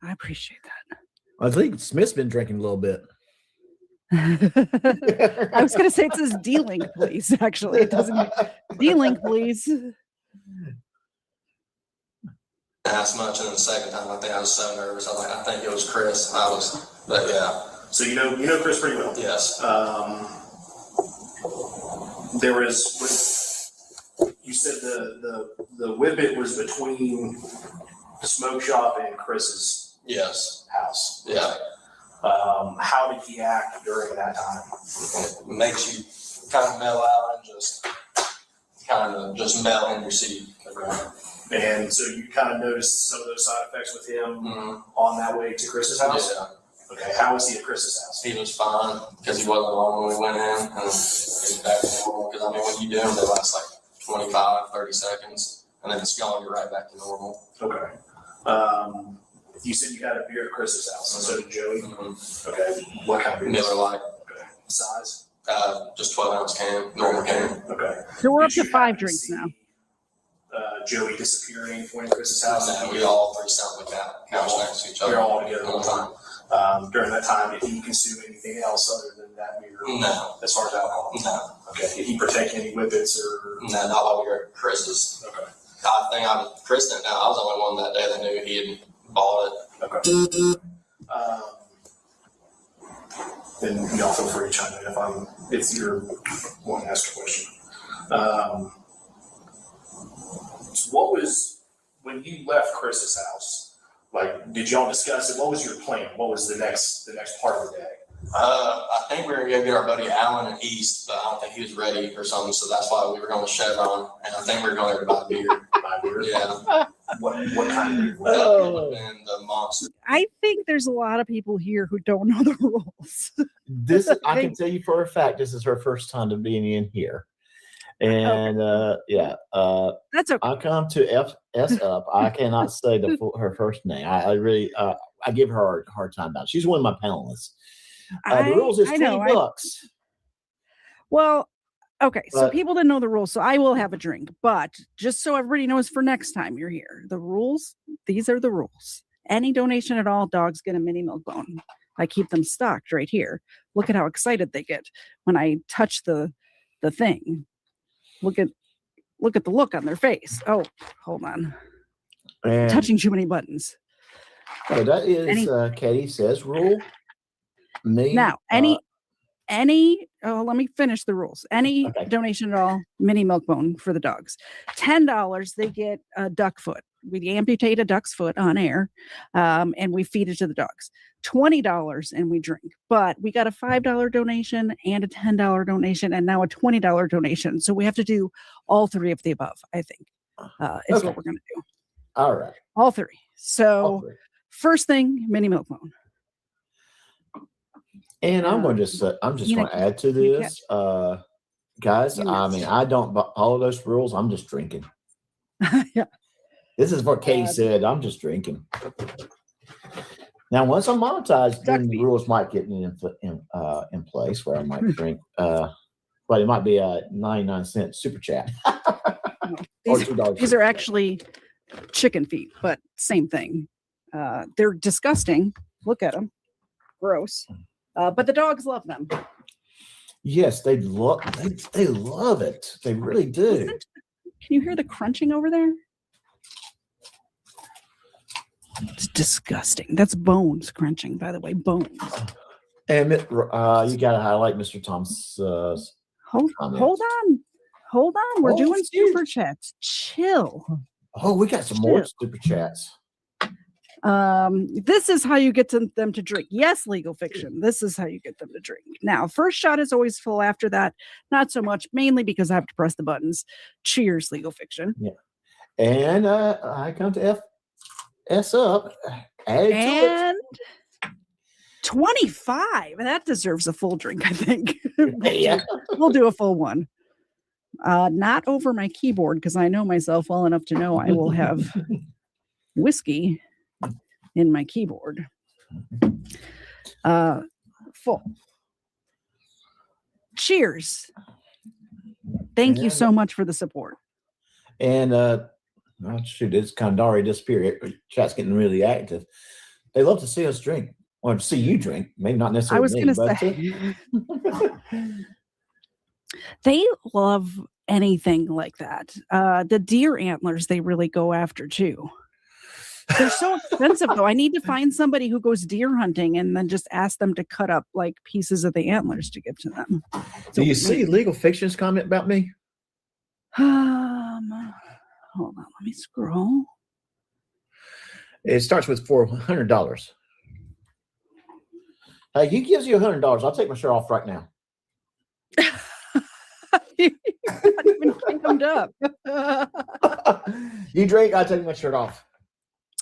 G: I appreciate that.
H: I think Smith's been drinking a little bit.
G: I was going to say it says D-Link, please. Actually, it doesn't. D-Link, please.
K: Asked much, and then the second time, I think I was so nervous. I was like, I think it was Chris. But yeah.
I: So you know Chris pretty well.
K: Yes.
I: There was, you said the whippet was between the smoke shop and Chris's house.
K: Yeah.
I: How did he act during that time?
K: It makes you kind of mellow out and just melt in your seat.
I: Okay. And so you kind of noticed some of those side effects with him on that way to Chris's house?
K: Yeah.
I: Okay, how was he at Chris's house?
K: He was fine because he wasn't alone when we went in, and he was back to normal. Because I mean, when you do them, they last like 25, 30 seconds, and then it's gone. You're right back to normal.
I: Okay. You said you had a beer at Chris's house, and so did Joey. Okay. What kind of beer?
K: Miller Lite.
I: Okay. Size?
K: Just 12-ounce can, normal can.
I: Okay.
G: So we're up
I: Did
G: to
I: you
G: 5
I: happen to
G: drinks
I: see,
G: now.
I: Joey disappear at any point at Chris's house?
K: No, we all three sat on the couch next to each other.
I: They're all together
K: all the time.
I: During that time, did he consume anything else other than that beer?
K: No.
I: As far as alcohol?
K: No.
I: Okay. Did he partake in any whippets or?
K: No, not while we were at Chris's.
I: Okay.
K: I think Chris didn't know. I was the only one that day that knew he had bought it.
I: Okay. Then y'all feel free to chime in if you're wanting to ask a question. So what was, when you left Chris's house, like, did y'all discuss it? What was your plan? What was the next part of the day?
K: I think we were going to get our buddy Alan in East, but I don't think he was ready or something. So that's why we were going to Chevron, and I think we were going there to buy beer.
I: Buy beer?
K: Yeah.
I: What kind of beer?
K: And the Monster.
G: I think there's a lot of people here who don't know the rules.
H: This I can tell you for a fact. This is her first time to being in here, and
G: That's okay.
H: I come to S up. I cannot say her first name. I really I give her a hard time about it. She's one of my panelists. The rules is $20.
G: Well, okay, so
H: But-
G: people didn't know the rules, so I will have a drink. But just so everybody knows for next time you're here, the rules, these are the rules. Any donation at all, dogs get a mini milk bone. I keep them stocked right here. Look at how excited they get when I touch the thing. Look at the look on their face. Oh, hold on.
H: And
G: Touching too many buttons.
H: so that is Katie says rule.
G: Now, let me finish the rules. Any donation at all, mini milk bone for the dogs. $10, they get a duck foot. We amputate a duck's foot on air, and we feed it to the dogs. $20 and we drink. But we got a $5 donation and a $10 donation and now a $20 donation. So we have to do all three of the above, I think, is what we're going to do.
H: All right.
G: All three. So first thing, mini milk bone.
H: And I'm going to just I'm just going to add to this, guys. I mean, I don't follow those rules. I'm just drinking.
G: Yeah.
H: This is what Katie said. I'm just drinking. Now, once I'm monetized, then the rules might get in place where I might drink. But it might be a 99-cent super chat. Or $2.
G: These are actually chicken feet, but same thing. They're disgusting. Look at them. Gross. But the dogs love them.
H: Yes, they love it. They really do.
G: Can you hear the crunching over there? It's disgusting. That's bones crunching, by the way. Bones.
H: And you got to highlight Mr. Tom's.
G: Hold on. We're doing super chats. Chill.
H: Oh, we got some more super chats.
G: This is how you get them to drink. Yes, legal fiction. This is how you get them to drink. Now, first shot is always full. After that, not so much, mainly because I have to press the buttons. Cheers, legal fiction.
H: Yeah. And I come to S up.
G: And 25. That deserves a full drink, I think. We'll do a full one. Not over my keyboard, because I know myself well enough to know I will have whiskey in my keyboard. Full. Cheers. Thank you so much for the support.
H: And shoot, it's kind of already disappeared. Chat's getting really active. They love to see us drink, or to see you drink. Maybe not necessarily.
G: I was going to say they love anything like that. The deer antlers they really go after too. They're so expensive though. I need to find somebody who goes deer hunting and then just ask them to cut up like pieces of the antlers to give to them.
H: Do you see Legal Fiction's comment about me?
G: Hold on, let me scroll.
H: It starts with $400. He gives you $100. I'll take my shirt off right now.
G: Not even cleaned up.
H: You drink, I'll take my shirt off.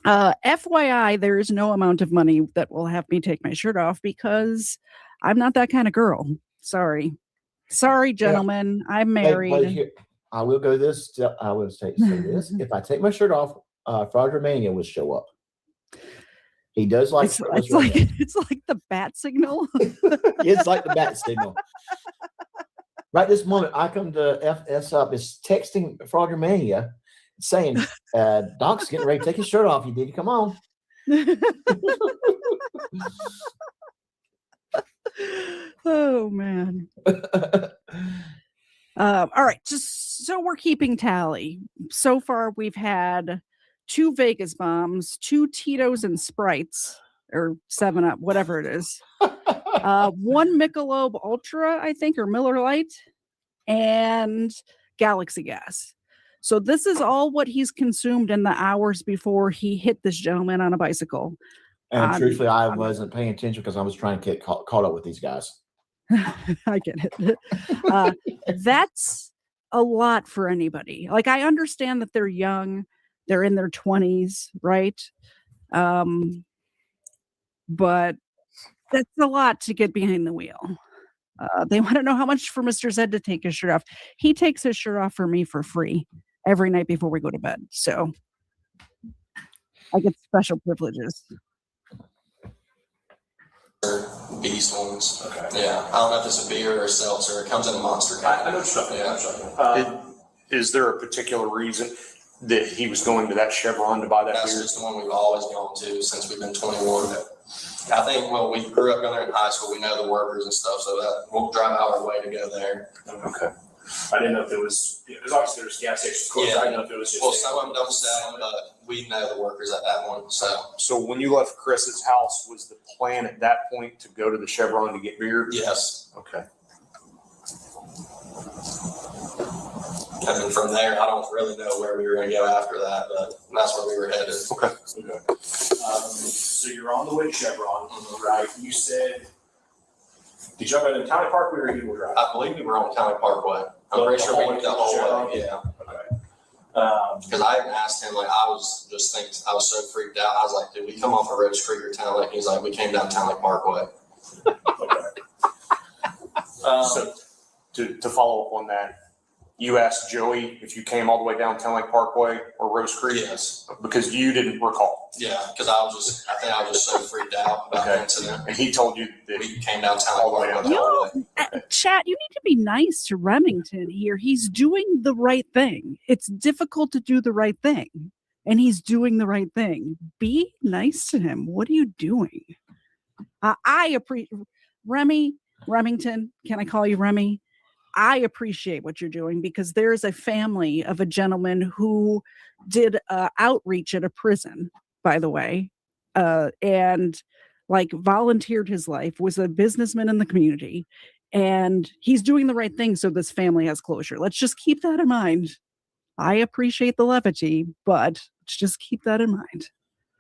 G: FYI, there is no amount of money that will have me take my shirt off because I'm not that kind of girl. Sorry, gentlemen. Yeah. I'm married.
H: I will go this. I will say this. If I take my shirt off, Frogger Mania will show up. He does like
G: it's like the bat signal.
H: It's like the bat signal. Right this moment, I come to FS up is texting Frogger Mania saying, Doc's getting ready to take his shirt off. You need to come on.
G: Oh man. All right, just so we're keeping tally. So far, we've had 2 Vegas bombs, 2 Tito's and Sprites, or 7-Up, whatever it is. 1 Michelob Ultra, I think, or Miller Lite, and Galaxy Gas. So this is all what he's consumed in the hours before he hit this gentleman on a bicycle.
H: And truthfully, I wasn't paying attention because I was trying to get caught up with these guys.
G: I get it. That's a lot for anybody. Like, I understand that they're young, they're in their 20s, right? But that's a lot to get behind the wheel. They want to know how much for Mr. Zed to take his shirt off. He takes his shirt off for me for free every night before we go to bed. So I get special privileges.
K: Beast ones. Okay. Yeah. I don't know if it's a beer or a seltzer. It comes in a monster can.
I: I know what you're talking about. Is there a particular reason that he was going to that Chevron to buy that beer?
K: That's just the one we've always gone to since we've been 21. I think, well, we grew up going there in high school. We know the workers and stuff, so that we'll drive out our way to go there.
I: Okay. I didn't know if it was, because obviously there's gas stations. Of course,
K: yeah.
I: I didn't know if it was just.
K: Well, some of them don't sell them, but we know the workers at that one.
I: So when you left Chris's house, was the plan at that point to go to the Chevron to get beer?
K: Yes.
I: Okay.
K: And then from there, I don't really know where we were going to go after that, but that's where we were headed.
I: Okay. So you're on the way to Chevron, right? You said, did y'all go to County Parkway or Eagle Drive?
K: I believe we were on County Parkway. I'm pretty sure we went the whole way. Yeah.
I: Okay.
K: Because I even asked him, like, I was so freaked out. I was like, did we come off of Rose Creek or Town Lake? He's like, we came down Town Lake Parkway.
I: Okay. So to follow up on that, you asked Joey if you came all the way down Town Lake Parkway or Rose Creek?
K: Yes.
I: Because you didn't recall.
K: Yeah, because I think I was just so freaked out about the incident.
I: And he told you that
K: we came down Town Lake Parkway.
G: Chat, you need to be nice to Remington here. He's doing the right thing. It's difficult to do the right thing, and he's doing the right thing. Be nice to him. What are you doing? I appreciate Remington. Can I call you Remy? I appreciate what you're doing because there is a family of a gentleman who did outreach at a prison, by the way, and like volunteered his life, was a businessman in the community, and he's doing the right thing so this family has closure. Let's just keep that in mind. I appreciate the levity, but let's just keep that in mind.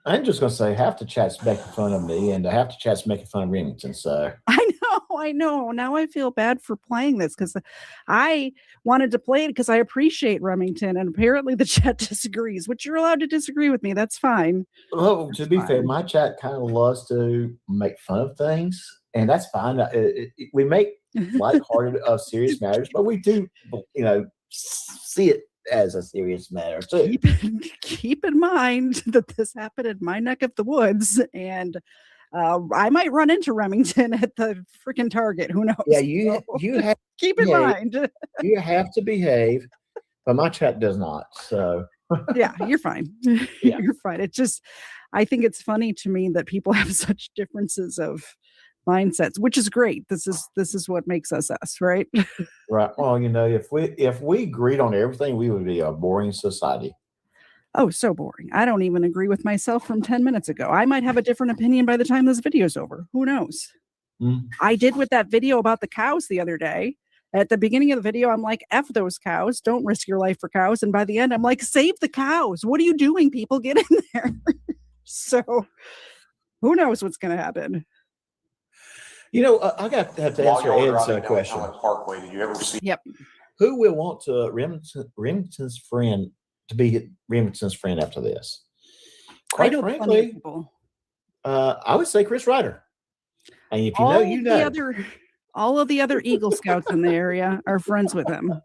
H: I'm just going to say half the chat's making fun of me and half the chat's making fun of Remington. So
G: I know. Now I feel bad for playing this because I wanted to play it because I appreciate Remington, and apparently the chat disagrees, which you're allowed to disagree with me. That's fine.
H: Well, to be fair, my chat kind of loves to make fun of things, and that's fine. We make lighthearted of serious matters, but we do, see it as a serious matter too.
G: Keep in mind that this happened in my neck of the woods, and I might run into Remington at the freaking Target. Who knows?
H: Yeah, you have
G: keep in mind.
H: You have to behave, but my chat does not. So
G: yeah, you're fine.
H: Yeah.
G: You're fine. It's just, I think it's funny to me that people have such differences of mindsets, which is great. This is what makes us us, right?
H: Right. Well, if we agreed on everything, we would be a boring society.
G: Oh, so boring. I don't even agree with myself from 10 minutes ago. I might have a different opinion by the time this video's over. Who knows? I did with that video about the cows the other day. At the beginning of the video, I'm like, F those cows. Don't risk your life for cows. And by the end, I'm like, save the cows. What are you doing, people? Get in there. So who knows what's going to happen?
H: I have to answer Ed's question.
I: Parkway, did you ever see?
G: Yep.
H: Who will want Remington's friend to be Remington's friend after this? Quite frankly,
G: people.
H: I would say Chris Reiter. And if you know,
G: all of the other Eagle Scouts in the area are friends with him.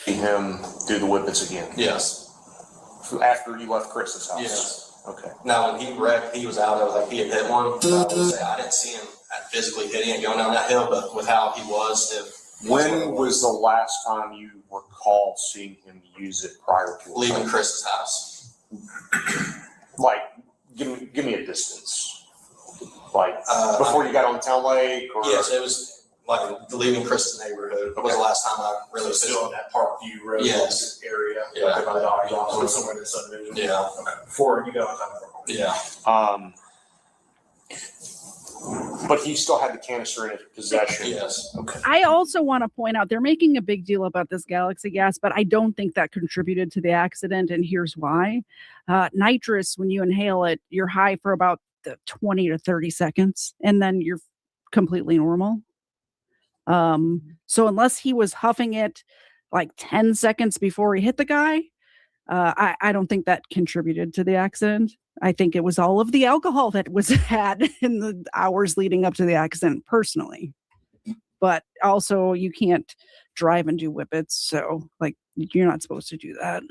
I: See him do the whippets again?
K: Yes.
I: After you left Chris's house?
K: Yes.
I: Okay.
K: Now, when he wrecked, he was out. I was like, he had hit one. I didn't see him physically hitting it going down that hill, but with how he was.
I: When was the last time you recall seeing him use it prior to
K: leaving Chris's house?
I: Like, give me a distance. Like, before you got on Town Lake? Or?
K: Yes, it was like leaving Chris's neighborhood. It was the last time I really
I: still in that Parkview Road area.
K: Yeah.
I: Like by the dog, somewhere in the subdivision.
K: Yeah.
I: Okay. Before you got on Town Lake.
K: Yeah.
I: But he still had the canister in his possession.
K: Yes.
I: Okay.
G: I also want to point out they're making a big deal about this Galaxy gas, but I don't think that contributed to the accident. And here's why. Nitrous, when you inhale it, you're high for about 20 to 30 seconds, and then you're completely normal. So unless he was huffing it like 10 seconds before he hit the guy, I don't think that contributed to the accident. I think it was all of the alcohol that was had in the hours leading up to the accident personally. But also you can't drive and do whippets. So like, you're not supposed to do that.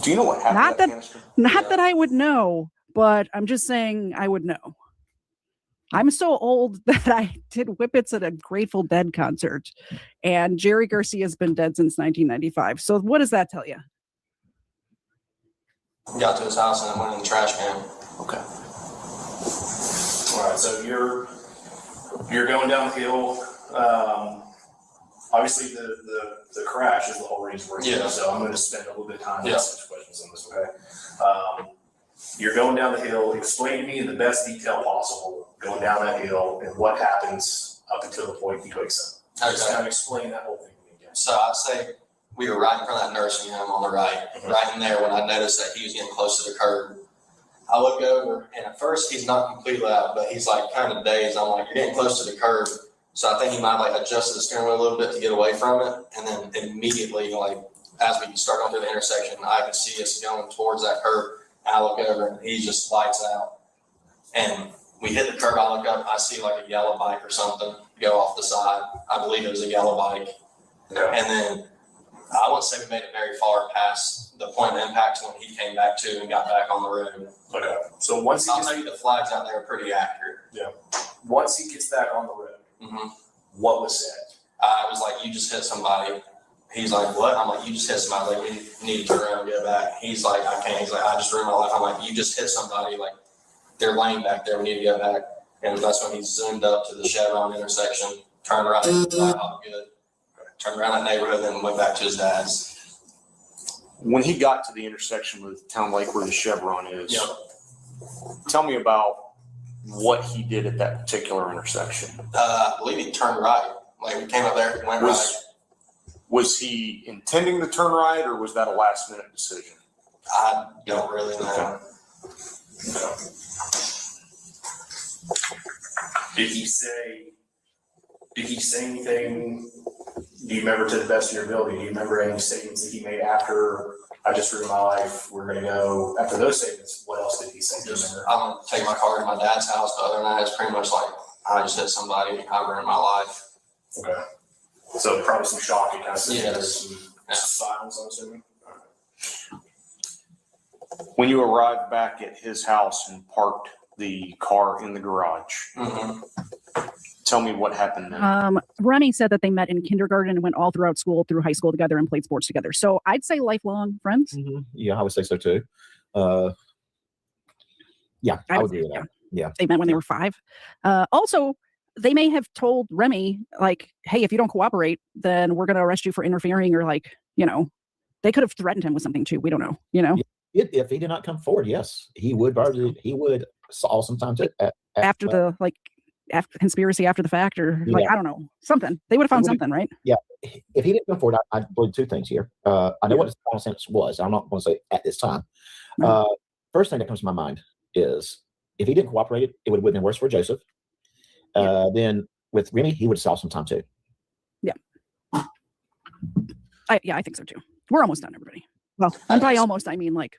I: Do you know what happened?
G: Not that I would know, but I'm just saying I would know. I'm so old that I did whippets at a Grateful Dead concert, and Jerry Garcia's been dead since 1995. So what does that tell you?
K: Got to his house and then went in the trash can.
I: Okay. All right. So you're going down the hill. Obviously, the crash is the whole reason we're here. So I'm going to spend a little bit of time asking questions on this. Okay. You're going down the hill. Explain to me in the best detail possible going down that hill and what happens up until the point he wakes up.
K: Okay.
I: Just kind of explain that whole thing to me again.
K: So I'd say we were right in front of that nursing home on the right, right in there when I noticed that he was getting close to the curb. I look over, and at first he's not completely out, but he's like kind of dazed. I'm like, you're getting close to the curb. So I think he might have like adjusted the steering wheel a little bit to get away from it. And then immediately, like as we start going through the intersection, I can see us going towards that curb. I look over and he just lights out. And we hit the curb, I look up, I see like a yellow bike or something go off the side. I believe it was a yellow bike.
I: Okay.
K: And then I wouldn't say we made it very far past the point of impact when he came back to and got back on the road.
I: Okay. So once
K: I'll tell you the flags out there are pretty accurate.
I: Yeah. Once he gets back on the road, what was said?
K: I was like, you just hit somebody. He's like, what? I'm like, you just hit somebody. Like, we need to turn around and get back. He's like, I can't. He's like, I just ruined my life. I'm like, you just hit somebody. Like, They're laying back there. We need to go back. And that's when he zoomed up to the Chevron intersection, turned around, good, turned around that neighborhood, then went back to his dad's.
I: When he got to the intersection with Town Lake where the Chevron is, tell me about what he did at that particular intersection.
K: I believe he turned right. Like we came up there, went right.
I: Was he intending to turn right, or was that a last minute decision?
K: I don't really know.
I: Okay.
P: Did he say anything? Do you remember, to the best of your ability, do you remember any statements that he made after I just ruined my life, we're gonna go, after those statements, what else did he say? Do you remember?
K: I'm gonna take my car to my dad's house, but other than that, it's pretty much like I just hit somebody, I ruined my life.
P: Okay. So probably some shock and kind of
K: Yes.
P: silence, I'm assuming.
I: When you arrived back at his house and parked the car in the garage, tell me what happened then.
G: Remy said that they met in kindergarten and went all throughout school, through high school together, and played sports together. So I'd say lifelong friends.
H: Yeah, I would say so too. Yeah, I would agree with that. Yeah.
G: They met when they were 5. Also, they may have told Remy, like, hey, if you don't cooperate, then we're going to arrest you for interfering, or like, they could have threatened him with something too. We don't know,
H: If he did not come forward, yes, he would solve sometimes
G: after the after conspiracy after the fact, or like, I don't know, something. They would have found something, right?
H: Yeah. If he didn't come forward, I believe 2 things here. I know what his final sentence was. I'm not going to say at this time. First thing that comes to my mind is if he didn't cooperate, it would have been worse for Joseph. Then with Remy, he would have solved some time too.
G: Yeah. I think so too. We're almost done, everybody. Well, and by almost, I mean like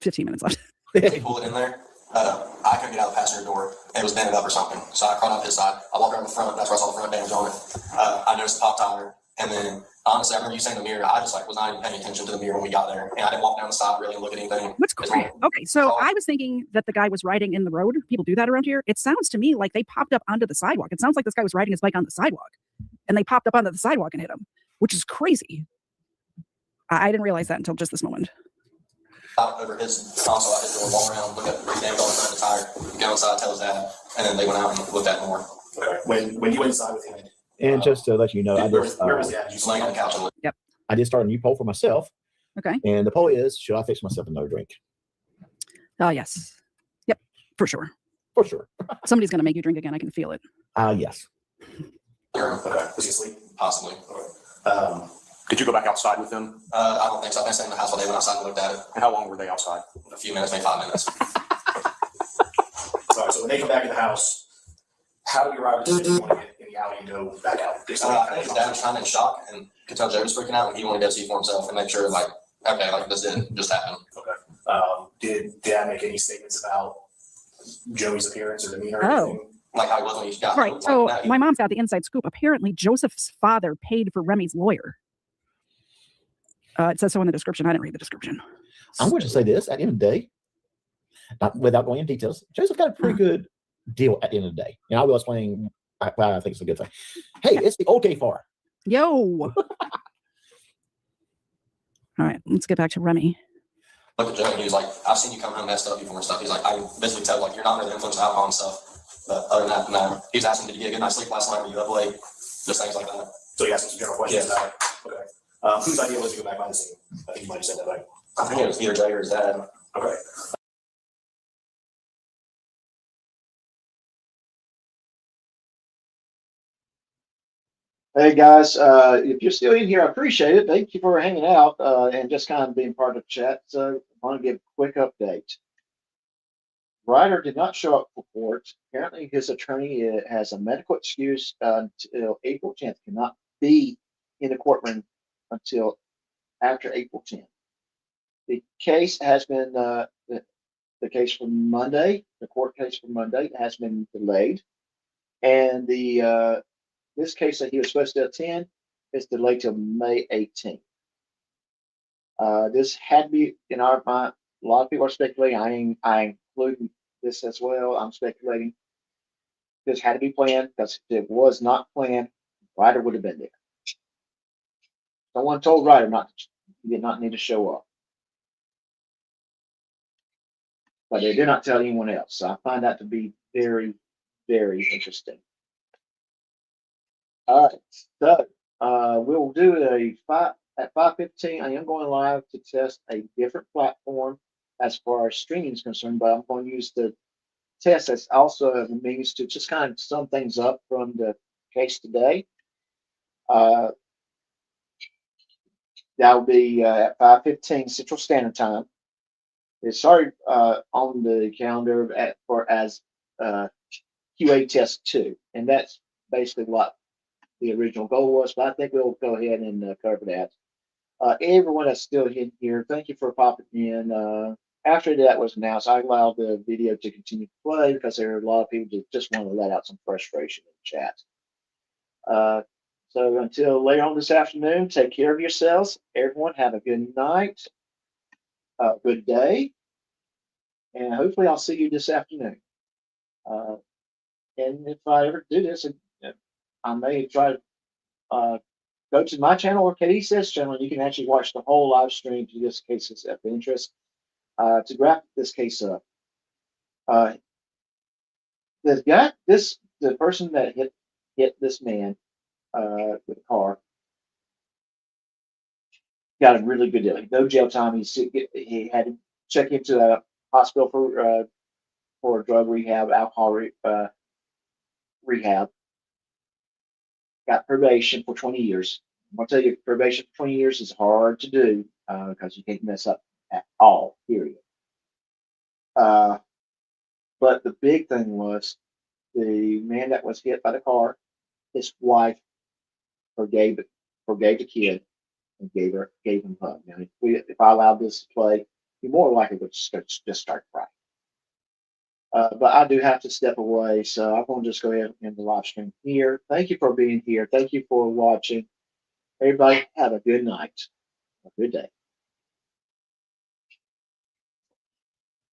G: 15 minutes left.
K: He pulled it in there. I couldn't get out of the passenger door. It was bended up or something. So I crawled up his side. I walked around the front. That's where I saw the front damage on it. I noticed the pop tire. And then, honestly, I remember you saying the mirror. I just was not even paying attention to the mirror when we got there. And I didn't walk down the side really and look at anything.
G: What's great? Okay, so I was thinking that the guy was riding in the road. People do that around here. It sounds to me like they popped up onto the sidewalk. It sounds like this guy was riding his bike on the sidewalk, and they popped up onto the sidewalk and hit him, which is crazy. I didn't realize that until just this moment.
K: Over his console, I his door, walk around, look at the damage on the front of the tire, go inside, tell his dad, and then they went out and looked at more.
P: Okay. When you went inside with him,
H: and just to let you know,
K: where was he at? Did you laying on the couch?
G: Yep.
H: I did start a new poll for myself.
G: Okay.
H: And the poll is: should I fix myself another drink?
G: Yes. Yep. For sure.
H: For sure.
G: Somebody's gonna make you drink again. I can feel it.
H: Yes.
P: Okay. Was he asleep?
K: Possibly.
P: Okay.
I: Did you go back outside with them?
K: I don't think so. I've been staying in the house all day. Went outside and looked at it.
I: And how long were they outside?
K: A few minutes, maybe 5 minutes.
P: All right, so when they come back in the house, how do you arrive at the decision you want to get in the alley and go back out?
K: I think his dad was kind of in shock and could tell Joe was freaking out, and he wanted to go see for himself and make sure, like, okay, like this didn't just happen.
P: Okay. Did Dad make any statements about Joey's appearance or demeanor? Or anything?
K: Like how he was when he got
G: Right. So my mom's got the inside scoop. Apparently, Joseph's father paid for Remy's lawyer. It says so in the description. I didn't read the description.
H: I'm going to say this at the end of the day, not without going into details. Joseph got a pretty good deal at the end of the day. And I will explain why I think it's a good thing. Hey, it's the OK far.
G: Yo. All right, let's get back to Remy.
K: Look at Joe, and he was like, I've seen you come home messed up before and stuff. He's like, I can basically tell, like, you're not under the influence of alcohol and stuff. But other than that, no. He was asking, did you get a good night's sleep last night? Were you up late? Just things like that.
P: So he asked him some general questions about it. Okay. Whose idea was to go back by the scene? I think you might have said that, right?
K: I think it was either Jay or his dad.
P: Okay. Hey guys, if you're still in here, I appreciate it. Thank you for hanging out and just kind of being part of the chat. So I want to give a quick update. Reiter did not show up for court. Apparently, his attorney has a medical excuse until April 10th. Cannot be in the courtroom until after April 10th. The case has been the case for Monday. The court case for Monday has been delayed, and the this case that he was supposed to attend is delayed till May 18th. This had to be in our mind. A lot of people are speculating. I include this as well. I'm speculating. This had to be planned because if it was not planned, Reiter would have been there. Someone told Reiter he did not need to show up. but they did not tell anyone else. So I find that to be very, very interesting. All right, so we'll do at 5:15. I am going live to test a different platform as far as streaming is concerned, but I'm going to use the test as also as a means to just kind of sum things up from the case today. That will be at 5:15 Central Standard Time. It's already on the calendar as QA test 2, and that's basically what the original goal was. But I think we'll go ahead and cover that. Everyone that's still in here, thank you for popping in. After that was announced, I allowed the video to continue to play because there are a lot of people that just want to let out some frustration in the chat. So until later on this afternoon, take care of yourselves. Everyone have a good night, good day, and hopefully I'll see you this afternoon. And if I ever do this, I may try to go to my channel or Katie Says channel. You can actually watch the whole live stream to this cases of interest. To wrap this case up, the person that hit this man with a car got a really good deal. No jail time. He had to check into a hospital for drug rehab, alcohol rehab. Got probation for 20 years. I'm gonna tell you, probation for 20 years is hard to do because you can't mess up at all. Period. But the big thing was the man that was hit by the car. His wife forgave the kid and gave him a hug. Now, if I allowed this to play, he more likely would just start crying. But I do have to step away, so I'm going to just go ahead and end the live stream here. Thank you for being here. Thank you for watching. Everybody have a good night, a good day.